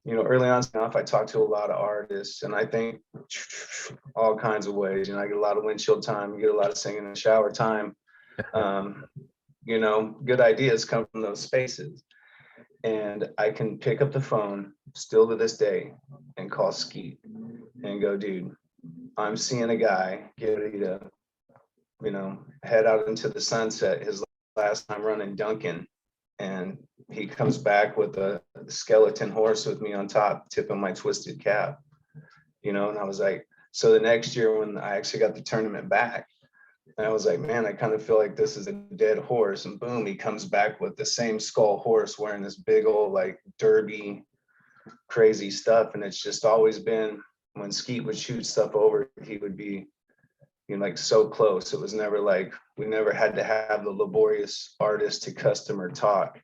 you know, early on enough, I talked to a lot of artists, and I think all kinds of ways. You know, I get a lot of windshield time, you get a lot of singing in the shower time. You know, good ideas come from those spaces. And I can pick up the phone still to this day and call Skeet and go, dude, I'm seeing a guy get ready to, you know, head out into the sunset. His last time running Duncan, and he comes back with a skeleton horse with me on top, tipping my twisted cap, you know. And I was like, so the next year when I actually got the tournament back, I was like, man, I kind of feel like this is a dead horse. And boom, he comes back with the same skull horse wearing this big old like derby crazy stuff. And it's just always been, when Skeet would shoot stuff over, he would be, you know, like so close. It was never like, we never had to have the laborious artist to customer talk,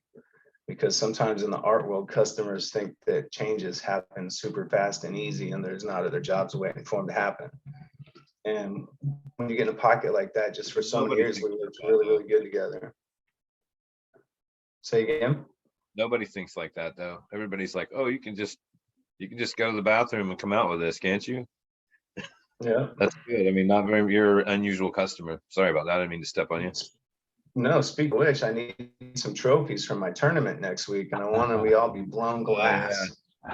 because sometimes in the art world, customers think that changes happen super fast and easy, and there's not other jobs waiting for them to happen. And when you get in a pocket like that, just for so many years, we worked really, really good together. Say again? Nobody thinks like that though. Everybody's like, oh, you can just go to the bathroom and come out with this, can't you? Yeah. That's good. I mean, not very, you're an unusual customer. Sorry about that. I didn't mean to step on you. No, speak of which, I need some trophies from my tournament next week, and I want them to all be blown glass.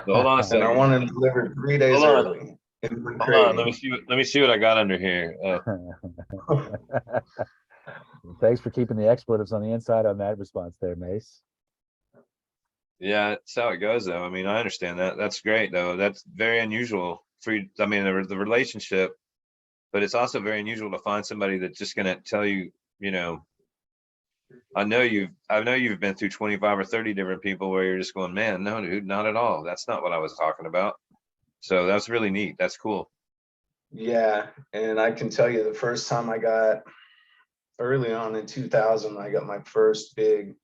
So hold on a And second. I want them delivered 3 days Hold on. early. Hold on. Let me see what I got under here. Thanks for keeping the expletives on the inside on that response there, Mace. Yeah, that's how it goes though. I mean, I understand that. That's great though. That's very unusual for, I mean, the relationship, but it's also very unusual to find somebody that's just gonna tell you, you know, I know you've been through 25 or 30 different people where you're just going, man, no, dude, not at all. That's not what I was talking about. So that's really neat. That's cool. Yeah, and I can tell you the first time I got early on in 2000, I got my first big,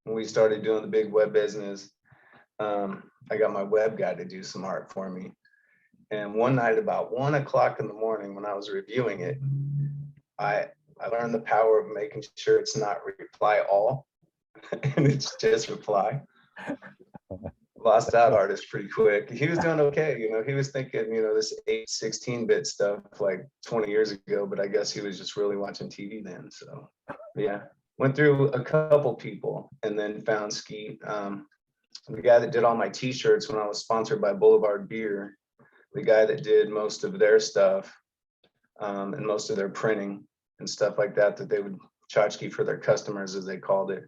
when we started doing the big web business, I got my web guy to do some art for me. And one night about 1 o'clock in the morning when I was reviewing it, I learned the power of making sure it's not reply all and it's just reply. Lost that artist pretty quick. He was doing okay, you know, he was thinking, you know, this 16-bit stuff like 20 years ago, but I guess he was just really watching TV then. So yeah, went through a couple people and then found Skeet. The guy that did all my t-shirts when I was sponsored by Boulevard Beer, the guy that did most of their stuff and most of their printing and stuff like that, that they would tchotchke for their customers, as they called it.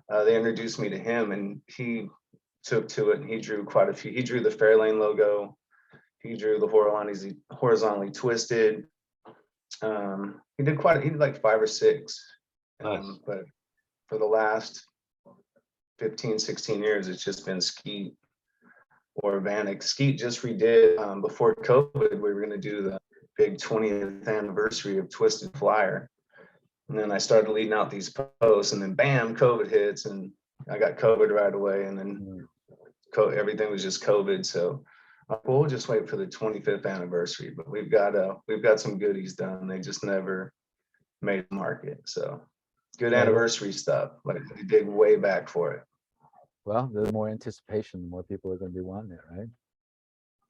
They introduced me to him and he took to it and he drew quite a few. He drew the Fairlane logo. He drew the horizontally twisted. He did like 5 or 6. Nice. But for the last 15, 16 years, it's just been Skeet or Vanek. Skeet just redid, before COVID, we were gonna do the big 20th anniversary of Twisted Flyer. And then I started leading out these posts and then bam, COVID hits and I got COVID right away. And then everything was just COVID. So we'll just wait for the 25th anniversary, but we've got some goodies done. They just never made the market. So good anniversary stuff. Like we dig way back for it. Well, the more anticipation, the more people are going to be wanting it, right?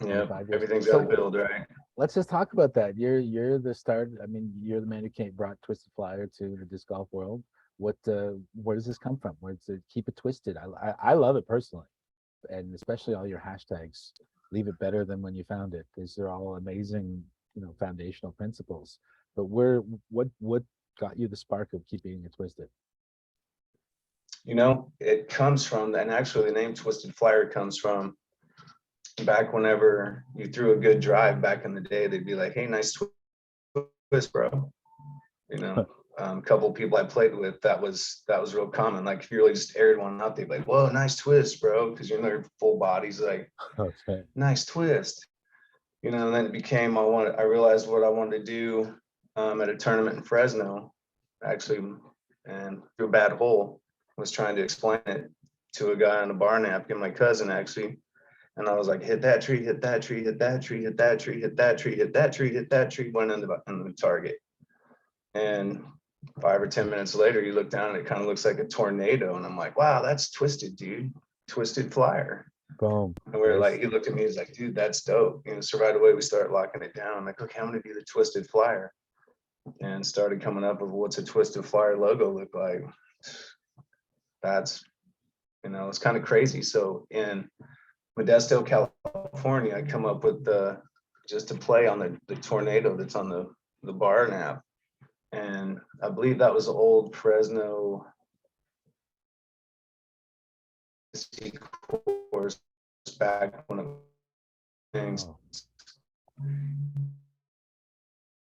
Yeah, 25 years. everything's So- got to build, right? Let's just talk about that. You're the start. I mean, you're the man who brought Twisted Flyer to the disc golf world. Where does this come from? Where does it keep it twisted? I love it personally, and especially all your hashtags. Leave it better than when you found it. These are all amazing, you know, foundational principles. But what got you the spark of keeping it twisted? You know, it comes from, and actually the name Twisted Flyer comes from back whenever you threw a good drive back in the day, they'd be like, hey, nice twist, bro. You know, a couple of people I played with, that was real common. Like if you really just aired one out, they'd be like, whoa, nice twist, bro. Because you know, their full body's like, Okay. nice twist. You know, and then it became, I realized what I wanted to do at a tournament in Fresno, actually, and through a bad hole, was trying to explain it to a guy on a bar napkin, my cousin actually. And I was like, hit that tree, hit that tree, hit that tree, hit that tree, hit that tree, hit that tree, hit that tree, went in the target. And 5 or 10 minutes later, you look down and it kind of looks like a tornado. And I'm like, wow, that's twisted, dude. Twisted Flyer. Boom. And we were Nice. like, he looked at me, he's like, dude, that's dope. You know, so right away we started locking it down. I'm like, okay, I'm gonna do the Twisted Flyer. And started coming up with what's a Twisted Flyer logo look like. That's, you know, it's kind of crazy. So in Modesto, California, I come up with just to play on the tornado that's on the bar nap. And I believe that was old Fresno course back when it things. Oh,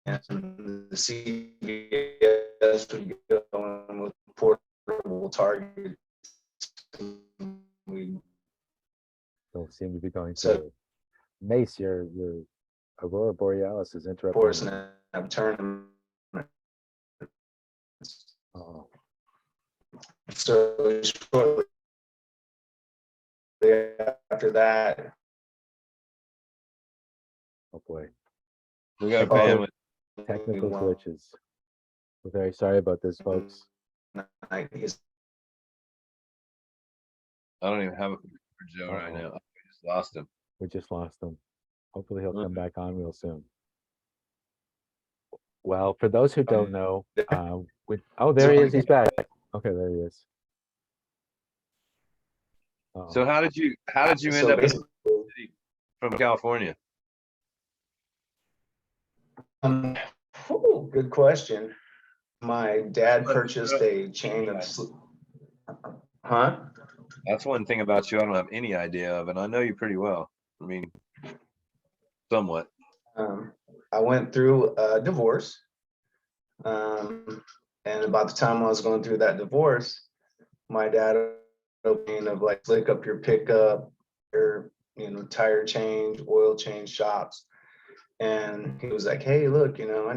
And the CBS would go in with portable targets. We don't seem to be going So- through. Mace, your Aurora Borealis is force interrupting. and have tournament. Oh, So shortly after that, oh boy. We got a Oh. bandwidth. Technical we won glitches. We're very sorry about this, folks. night. He's I don't even have a picture for Joe right now. I just lost him. We just lost him. Hopefully he'll come Okay. back on real soon. Well, for those who don't know, oh, there he is. He's back. Okay, there he is. Oh, So how did you end so up in the basically, city from California? Good question. My dad purchased a chain of, huh? That's one thing about you I don't have any idea of, and I know you pretty well. I mean, somewhat. I went through a divorce. And about the time I was going through that divorce, my dad opening of like flick up your pickup, your, you know, tire change, oil change shops. And he was like, hey, look, you know,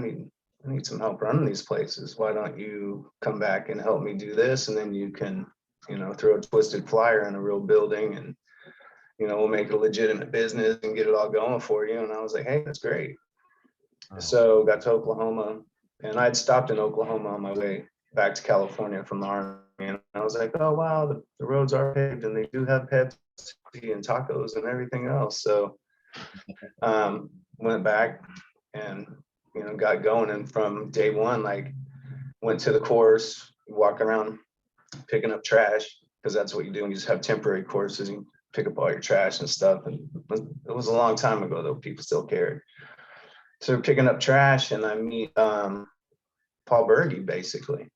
I need some help running these places. Why don't you come back and help me do this? And then you can, throw a twisted flyer in a real building and, we'll make it a legitimate business and get it all going for you. And I was like, hey, that's great. So got to Oklahoma, and I'd stopped in Oklahoma on my way back to California from the Army. And I was like, oh, wow, the roads are paved and they do have Pepsi and tacos and everything else. So went back and, got going. And from day one, like went to the course, walk around picking up trash, because that's what you do when you just have temporary courses. You pick up all your trash and stuff. And it was a long time ago, though. People still cared. So picking up trash, and I meet Paul Berge, basically.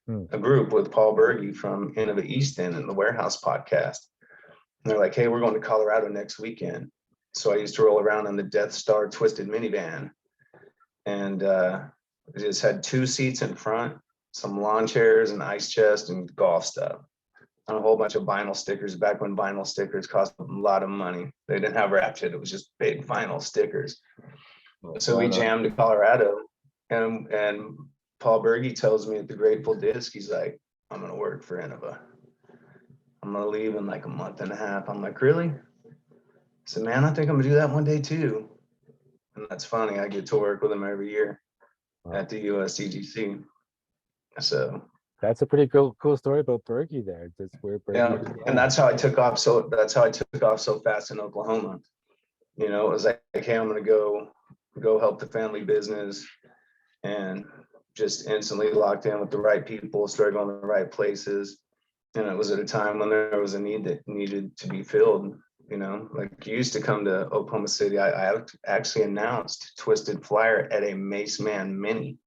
A group with Paul Berge from Innova East End and the Warehouse podcast. And they're like, hey, we're going to Colorado next weekend. So I used to roll around in the Death Star twisted minivan. And it just had 2 seats in front, some lawn chairs, an ice chest, and golf stuff. And a whole bunch of vinyl stickers back when vinyl stickers cost a lot of money. They didn't have wrap shit. It was just big vinyl stickers. So we jammed to Colorado, and Paul Berge tells me at the Grateful Disc, he's like, I'm going to work for Innova. I'm going to leave in like a month and a half. I'm like, really? I said, man, I think I'm going to do that one day too. And that's funny. I get to work with him every year at the USCGC. So that's a pretty cool story about Berge there. That's where Berge, yeah, and that's how I took off. So that's how I took off so fast in Oklahoma. It was like, hey, I'm going to go help the family business, and just instantly locked in with the right people, started going to the right places. And it was at a time when there was a need that needed to be filled. Like you used to come to Oklahoma City. I actually announced Twisted Flyer at a Mace Man Mini.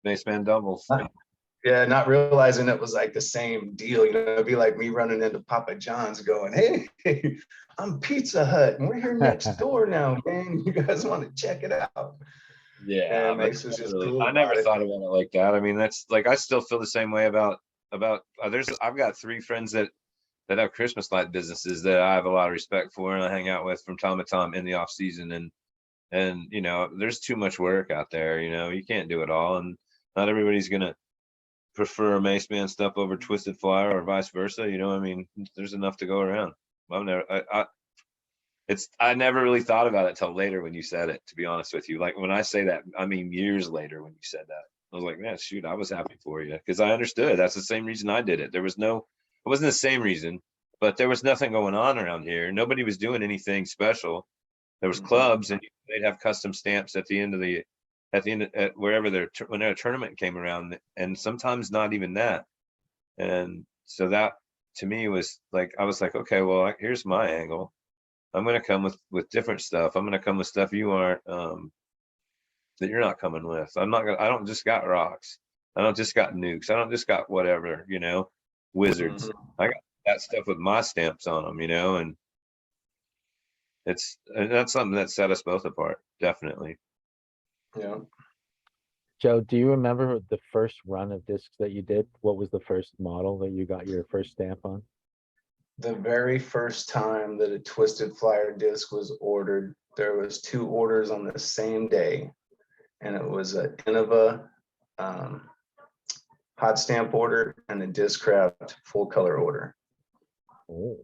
Mace Man doubles. Yeah, not realizing it was like the same deal. It'd be like me running into Papa John's going, hey, I'm Pizza Hut and we're here next door now, man. You guys want to check it out? Yeah, and Mace was just cool I never about it. thought about it like that. I mean, that's like, I still feel the same way about I've got 3 friends that have Christmas light businesses that I have a lot of respect for and I hang out with from time to time in the off season. And there's too much work out there. You can't do it all, and not everybody's gonna prefer Mace Man stuff over Twisted Flyer or vice versa. I mean, there's enough to go around. I never really thought about it till later when you said it, to be honest with you. Like when I say that, I mean years later when you said that. I was like, yeah, shoot, I was happy for you, because I understood that's the same reason I did it. It wasn't the same reason, but there was nothing going on around here. Nobody was doing anything special. There was clubs, and they'd have custom stamps at the end at wherever when their tournament came around, and sometimes not even that. And so that to me was like, I was like, okay, well, here's my angle. I'm going to come with different stuff. I'm going to come with stuff you aren't, that you're not coming with. I don't just got rocks. I don't just got nukes. I don't just got whatever, wizards. I got that stuff with my stamps on them, and that's something that set us both apart. Definitely. Yeah. Joe, do you remember the first run of discs that you did? What was the first model that you got your first stamp on? The very first time that a Twisted Flyer disc was ordered, there was 2 orders on the same day, and it was an Innova hot stamp order and a Discraft full color order. Oh.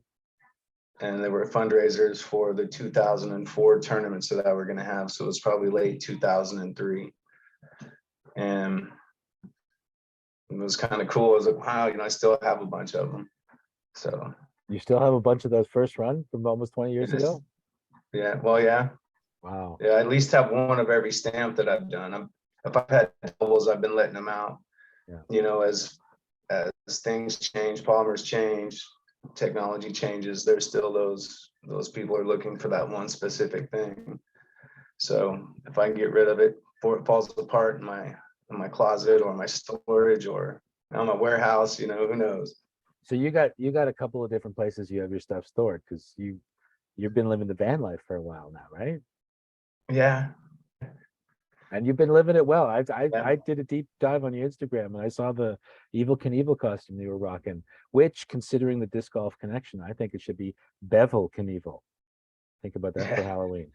And they were fundraisers for the 2004 tournaments that we're going to have. So it was probably late 2003. And it was kind of cool. I was like, wow, I still have a bunch of them. So You still have a bunch of those first run from almost 20 years ago? yeah, well, yeah. Wow. Yeah, I at least have one of every stamp that I've done. If I've had doubles, I've been letting them out. Yeah. As things change, polymers change, technology changes, there's still those people are looking for that one specific thing. So if I can get rid of it before it falls apart in my closet or my storage or on my warehouse, who knows? So you got a couple of different places you have your stuff stored, because you've been living the van life for a while now, right? Yeah. And you've been living it well. I did a deep dive on your Instagram, and I saw the Evil Knievel costume you were rocking, which, considering the disc golf connection, I think it should be Bevel Knievel. Think about that for Halloween.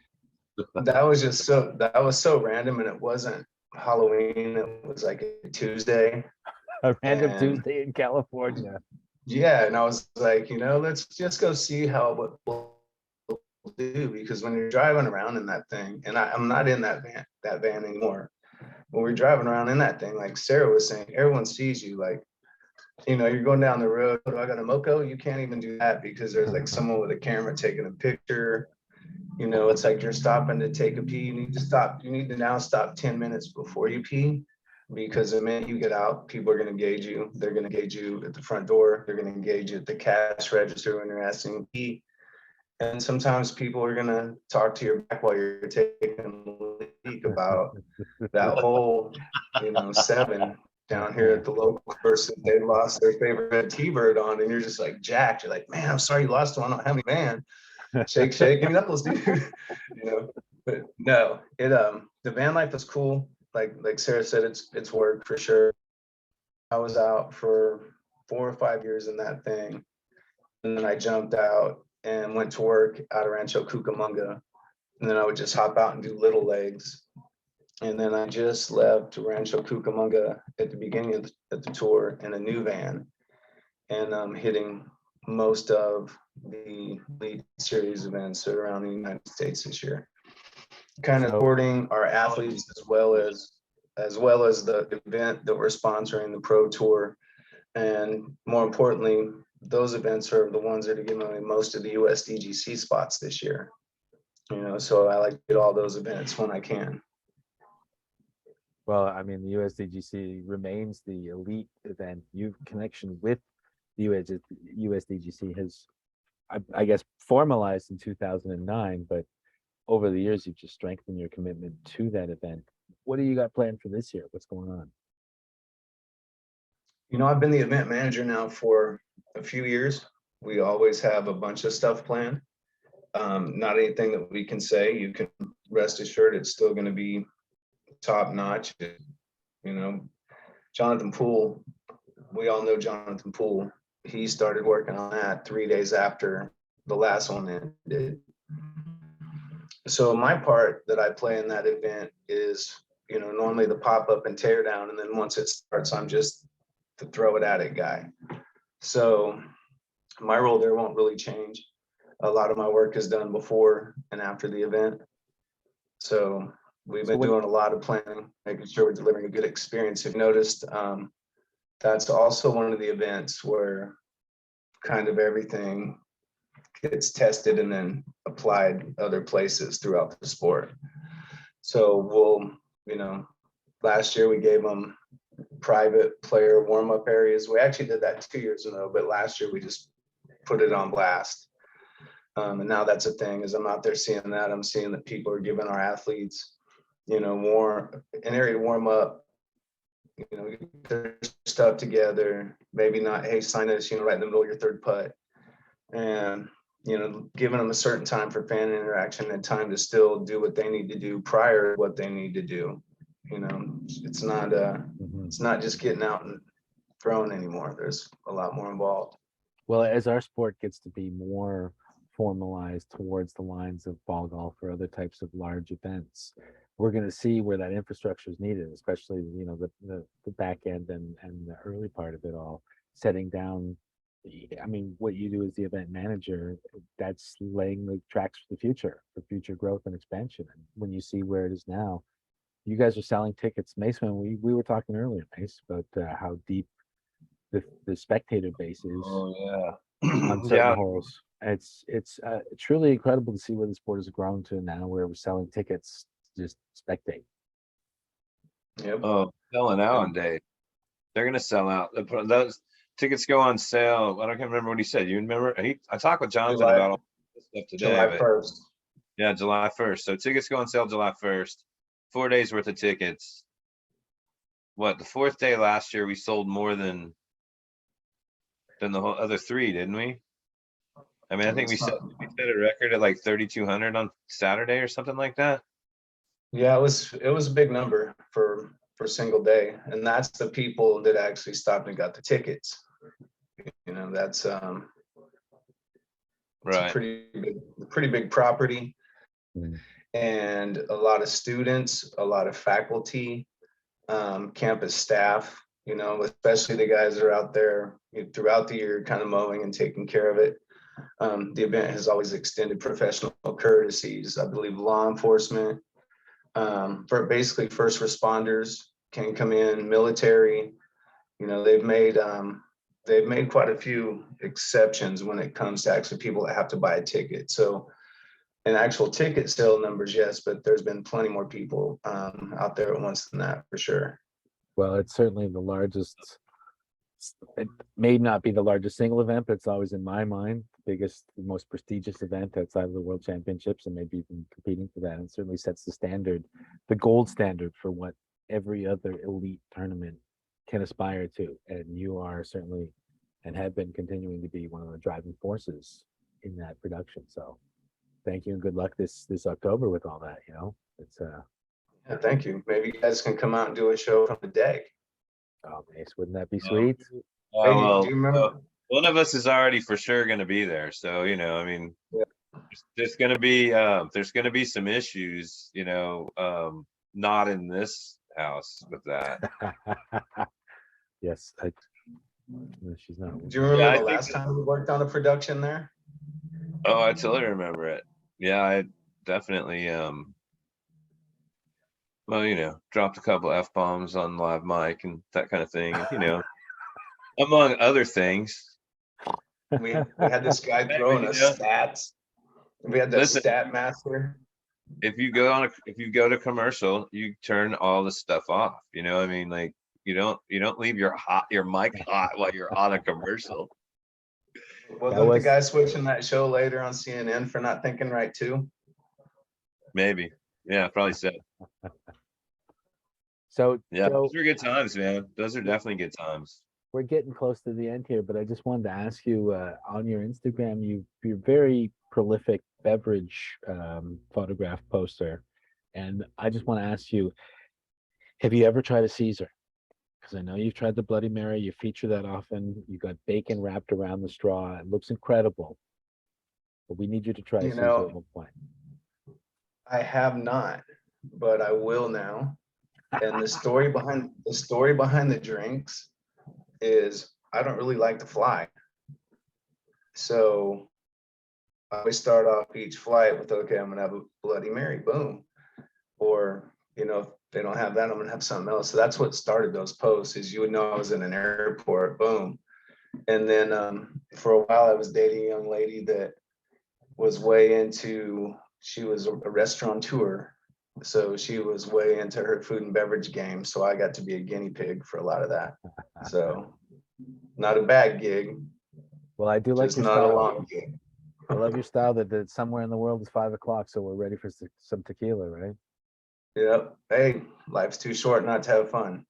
That was so random, and it wasn't Halloween, it was like a Tuesday. A random And- Tuesday in California. Yeah, and I was like, let's just go see what we'll do, because when you're driving around in that thing, and I'm not in that van anymore. When we're driving around in that thing, like Sarah was saying, everyone sees you, like, you're going down the road. Do I got a moco? You can't even do that because there's like someone with a camera taking a picture. It's like you're stopping to take a pee. You need to stop. You need to now stop 10 minutes before you pee, because the minute you get out, people are going to engage you. They're going to engage you at the front door. They're going to engage you at the cash register when you're asking to pee. And sometimes people are going to talk to your back while you're taking a leak about that whole, 7 down here at the local person. They lost their favorite T-bird on, and you're just like jacked. You're like, man, I'm sorry you lost one. I don't have any van. Shake, give me knuckles, dude. But no, the van life is cool. Like Sarah said, it's work for sure. I was out for 4 or 5 years in that thing, and then I jumped out and went to work out of Rancho Cucamonga, and then I would just hop out and do little legs. And then I just left Rancho Cucamonga at the beginning of the tour in a new van, and I'm hitting most of the Elite Series events around the United States this year. Kind of supporting our athletes as well as the event that we're sponsoring, the Pro Tour. And more importantly, those events are the ones that are giving me most of the USDGC spots this year. So I like to get all those events when I can. Well, I mean, the USDGC remains the elite event. Your connection with the USDGC has, I guess, formalized in 2009, but over the years, you've just strengthened your commitment to that event. What do you got planned for this year? What's going on? I've been the event manager now for a few years. We always have a bunch of stuff planned. Not anything that we can say. You can rest assured it's still going to be top notch. Jonathan Poole, we all know Jonathan Poole. He started working on that 3 days after the last one ended. So my part that I play in that event is, normally the pop up and tear down. And then once it starts, I'm just the throw it at it guy. So my role there won't really change. A lot of my work is done before and after the event. So we've been doing a lot of planning, making sure we're delivering a good experience. If you noticed, that's also one of the events where kind of everything gets tested and then applied other places throughout the sport. So last year we gave them private player warm-up areas. We actually did that 2 years in a row, but last year we just put it on blast. And now that's a thing. As I'm out there seeing that, I'm seeing that people are giving our athletes, an area to warm up, get their stuff together, maybe not, hey, sign this, right in the middle of your third putt. And, giving them a certain time for fan interaction and time to still do what they need to do prior to what they need to do. It's not just getting out and throwing anymore. There's a lot more involved. Well, as our sport gets to be more formalized towards the lines of ball golf or other types of large events, we're going to see where that infrastructure is needed, especially the back end and the early part of it all, setting down. I mean, what you do as the event manager, that's laying the tracks for future growth and expansion. And when you see where it is now, you guys are selling tickets. Mace, when we were talking earlier, Mace, about how deep the spectator base is Oh yeah. on certain holes. It's truly incredible to see where the sport has grown to now, where we're selling tickets just spectate. Yep. Oh, selling out on day. They're gonna sell out. Those tickets go on sale. I don't remember what he said. You remember? I talked with Jonathan about all this stuff today. July 1st. Yeah, July 1st. So tickets go on sale July 1st. 4 days worth of tickets. What, the fourth day last year we sold more than the whole other 3, didn't we? I mean, I think we set a record at like 3,200 on Saturday or something like that. Yeah, it was a big number for single day, and that's the people that actually stopped and got the tickets. That's right. a pretty big property, and a lot of students, a lot of faculty, campus staff, you know, especially the guys that are out there throughout the year, kind of mowing and taking care of it. The event has always extended professional courtesies. I believe law enforcement, for basically first responders can come in, military, you know, they've made quite a few exceptions when it comes to actually people that have to buy a ticket. So in actual ticket sale numbers, yes, but there's been plenty more people out there at once than that for sure. Well, it's certainly the largest. It may not be the largest single event, but it's always in my mind the biggest, the most prestigious event outside of the World Championships, and maybe even competing for that. And certainly sets the standard, the gold standard for what every other elite tournament can aspire to. And you are certainly, and have been continuing to be, one of the driving forces in that production. So thank you and good luck this October with all that. You know, it's Yeah, thank you. Maybe you guys can come out and do a show from the deck. oh, Mace, wouldn't that be Oh. sweet? Hey, Well, do you remember? one of us is already for sure going to be there. So, you know, I mean, Yeah. there's going to be some issues, you know, not in this house with that. Yes, no, she's not. Do you remember Yeah, I the think last time we worked on a production there? Oh, I totally remember it. Yeah, I definitely, well, you know, dropped a couple F-bombs on live mic and that kind of thing, and, you know, among other things. We had this guy throwing You us know, stats. We had the listen, stat master. if you go to commercial, you turn all the stuff off. You know, I mean, like you don't leave your mic hot while you're on a commercial. Wasn't the guy switching that show later on CNN for not thinking right too? Maybe. Yeah, probably so. So Yeah, Joe, those are good times, man. Those are definitely good times. we're getting close to the end here, but I just wanted to ask you, on your Instagram, you're very prolific beverage photograph poster, and I just want to ask you, have you ever tried a Caesar? Because I know you've tried the Bloody Mary. You feature that often. You got bacon wrapped around the straw. It looks incredible. But we need you to try a You Caesar know, at one point. I have not, but I will now. And the story behind the drinks is I don't really like to fly. So I always start off each flight with, okay, I'm gonna have a Bloody Mary, boom. Or, you know, if they don't have that, I'm gonna have something else. So that's what started those posts, is you would know I was in an airport, boom. And then for a while I was dating a young lady that was way into, she was a restaurateur. So she was way into her food and beverage game. So I got to be a guinea pig for a lot of that. So not a bad gig. Well, I do like Just your not a style. long gig. I love your style that somewhere in the world is 5 o'clock, so we're ready for some tequila, right? Yep. Hey, life's too short not to have fun.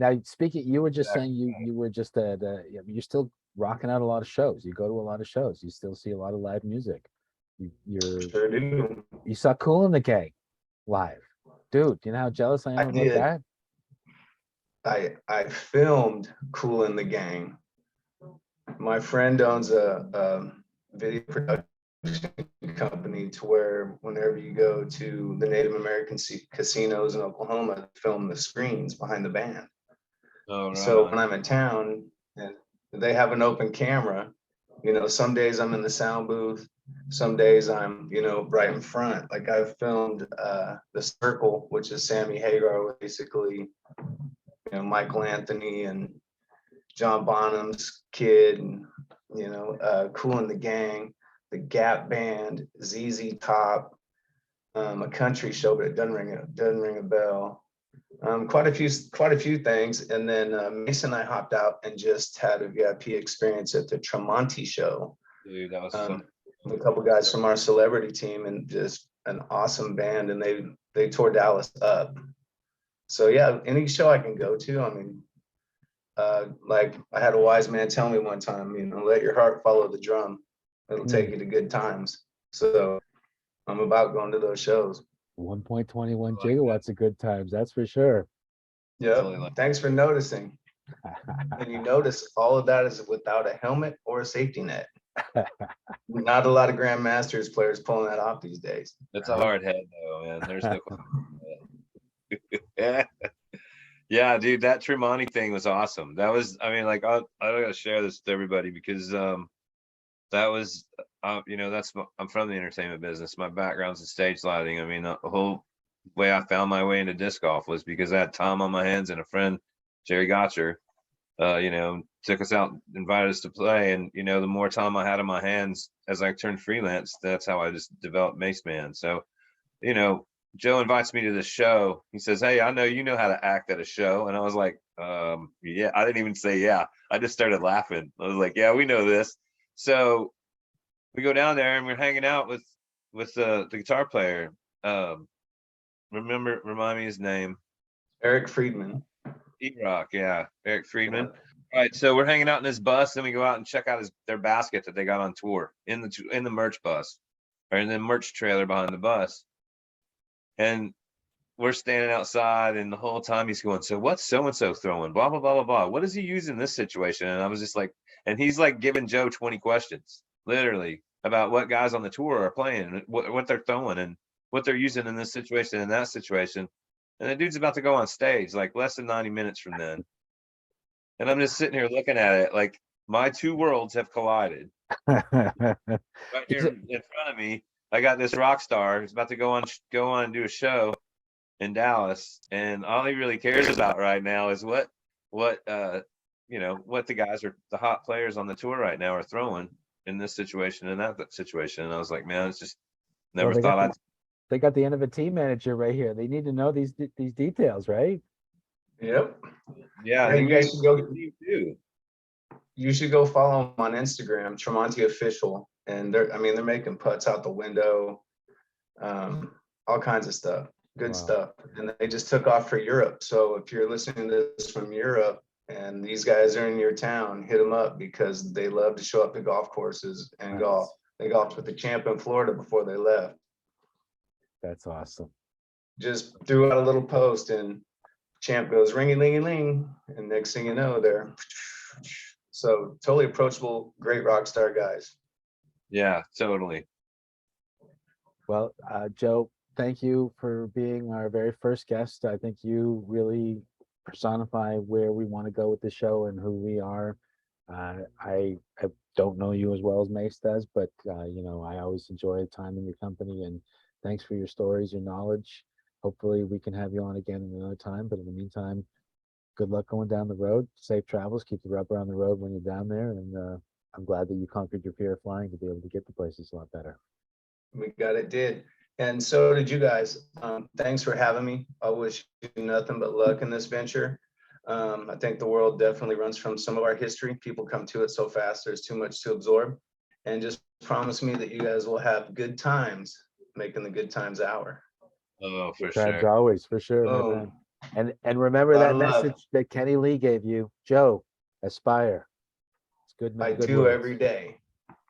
Now, speaking, you were just saying you were just you're still rocking out a lot of shows. You go to a lot of shows. You still see a lot of live music. Sure do. You saw Cool in the Gang live, dude. You know how jealous I am I about did. that? I filmed Cool in the Gang. My friend owns a video production company to where whenever you go to the Native American casinos in Oklahoma, they film the screens behind the band. Oh, right So on. when I'm in town and they have an open camera, you know, some days I'm in the sound booth, some days I'm, you know, right in front. Like I've filmed The Circle, which is Sammy Hagar, basically, you know, Michael Anthony and John Bonham's kid, and, you know, Cool in the Gang, the Gap Band, ZZ Top, a country show, but it doesn't ring a bell. Quite a few things. And then Mace and I hopped out and just had a VIP experience at the Tremonti show. Dude, that was fun. A couple guys from our celebrity team, and just an awesome band, and they tore Dallas up. So yeah, any show I can go to, I mean, like I had a wise man tell me one time, you know, let your heart follow the drum. It'll take you to good times. So I'm about going to those shows. 1.21 gigawatts of good times, that's for sure. Yeah. Thanks for noticing. And you notice all of that is without a helmet or a safety net. Not a lot of Grandmasters players pulling that off these days. It's a hard head though, man. There's no Yeah, dude, that Tremonti thing was awesome. That was, I mean, like, I gotta share this with everybody because, that was, you know, I'm from the entertainment business. My background's in stage lighting. I mean, the whole way I found my way into disc golf was because I had time on my hands and a friend, Jerry Gotcher, you know, took us out, invited us to play. And, you know, the more time I had on my hands as I turned freelance, that's how I just developed Mace Man. So, you know, Joe invites me to this show. He says, "Hey, I know you know how to act at a show." And I was like, yeah, I didn't even say yeah. I just started laughing. I was like, "Yeah, we know this." So we go down there and we're hanging out with the guitar player. Remind me his name. Eric Friedman. E-Rock, yeah, Eric Friedman. Yeah. All right, so we're hanging out in this bus, then we go out and check out their basket that they got on tour in the merch bus, or in the merch trailer behind the bus. And we're standing outside, and the whole time he's going, "So what's so and so throwing? Blah blah blah blah blah. What does he use in this situation?" And I was just like, and he's like giving Joe 20 questions, literally, about what guys on the tour are playing, what they're throwing, and what they're using in this situation and that situation. And the dude's about to go on stage like less than 90 minutes from then. And I'm just sitting here looking at it like my two worlds have collided. Right here in front of me, I got this rock star who's about to go on and do a show in Dallas, and all he really cares about right now is what you know, what the hot players on the tour right now are throwing in this situation and that situation. And I was like, man, it's just never Well, thought I'd. they got the Innova team manager right here. They need to know these details, right? Yep. Yeah, Hey, he you guys should go. too. You should go follow him on Instagram, Tremonti Official, and they're making putts out the window, all kinds of stuff, good Wow. stuff. And they just took off for Europe. So if you're listening to this from Europe and these guys are in your town, hit them up because they love to show up to golf courses and Nice. golf. They golfed with the champ in Florida before they left. That's awesome. Just threw out a little post and champ goes ring-a-ling-a-ling, and next thing you know, they're so totally approachable, great rock star guys. Yeah, totally. Well, Joe, thank you for being our very first guest. I think you really personify where we want to go with the show and who we are. I don't know you as well as Mace does, but you know, I always enjoy time in your company, and thanks for your stories, your knowledge. Hopefully we can have you on again another time, but in the meantime, good luck going down the road. Safe travels. Keep the rubber on the road when you're down there, and I'm glad that you conquered your fear of flying to be able to get to places a lot better. We got it did. And so did you guys. Thanks for having me. I wish you nothing but luck in this venture. I think the world definitely runs from some of our history. People come to it so fast, there's too much to absorb. And just promise me that you guys will have good times making the good times hour. Oh, for As sure. always, for sure, my Boom. man. And remember Lot that of love. message that Kenny Lee gave you, Joe. Aspire. It's good. I Good do words. every day.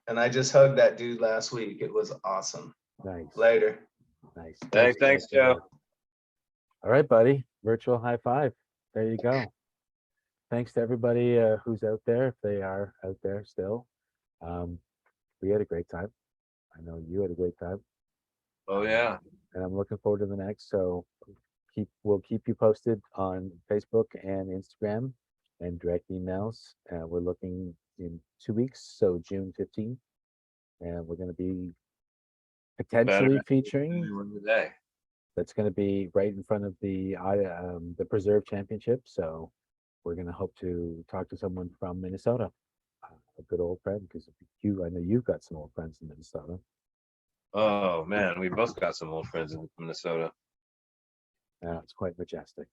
And I just hugged that dude last week. It was awesome. Nice. Later. Nice. Hey, thanks, Joe. All right, buddy. Virtual high five. There you go. Thanks to everybody who's out there, if they are out there still. We had a great time. I know you had a great time. Oh yeah. And I'm looking forward to the next. So we'll keep you posted on Facebook and Instagram and direct emails. We're looking in 2 weeks, so June 15th, and we're going to be potentially featuring. Today. That's going to be right in front of the Preserve Championship. So we're going to hope to talk to someone from Minnesota, a good old friend, because I know you've got some old friends in Minnesota. Oh man, we both got some old friends in Minnesota. Yeah, it's quite majestic,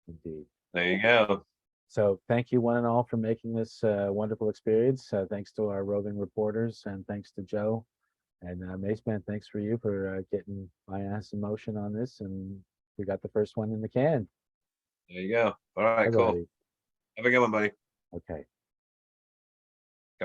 indeed. There you go. So thank you one and all for making this wonderful experience. Thanks to our roving reporters, and thanks to Joe. And Mace Man, thanks for you for getting my ass in motion on this, and we got the first one in the can. There you go. All right, Bye, cool. buddy. Have a good one, buddy. Okay.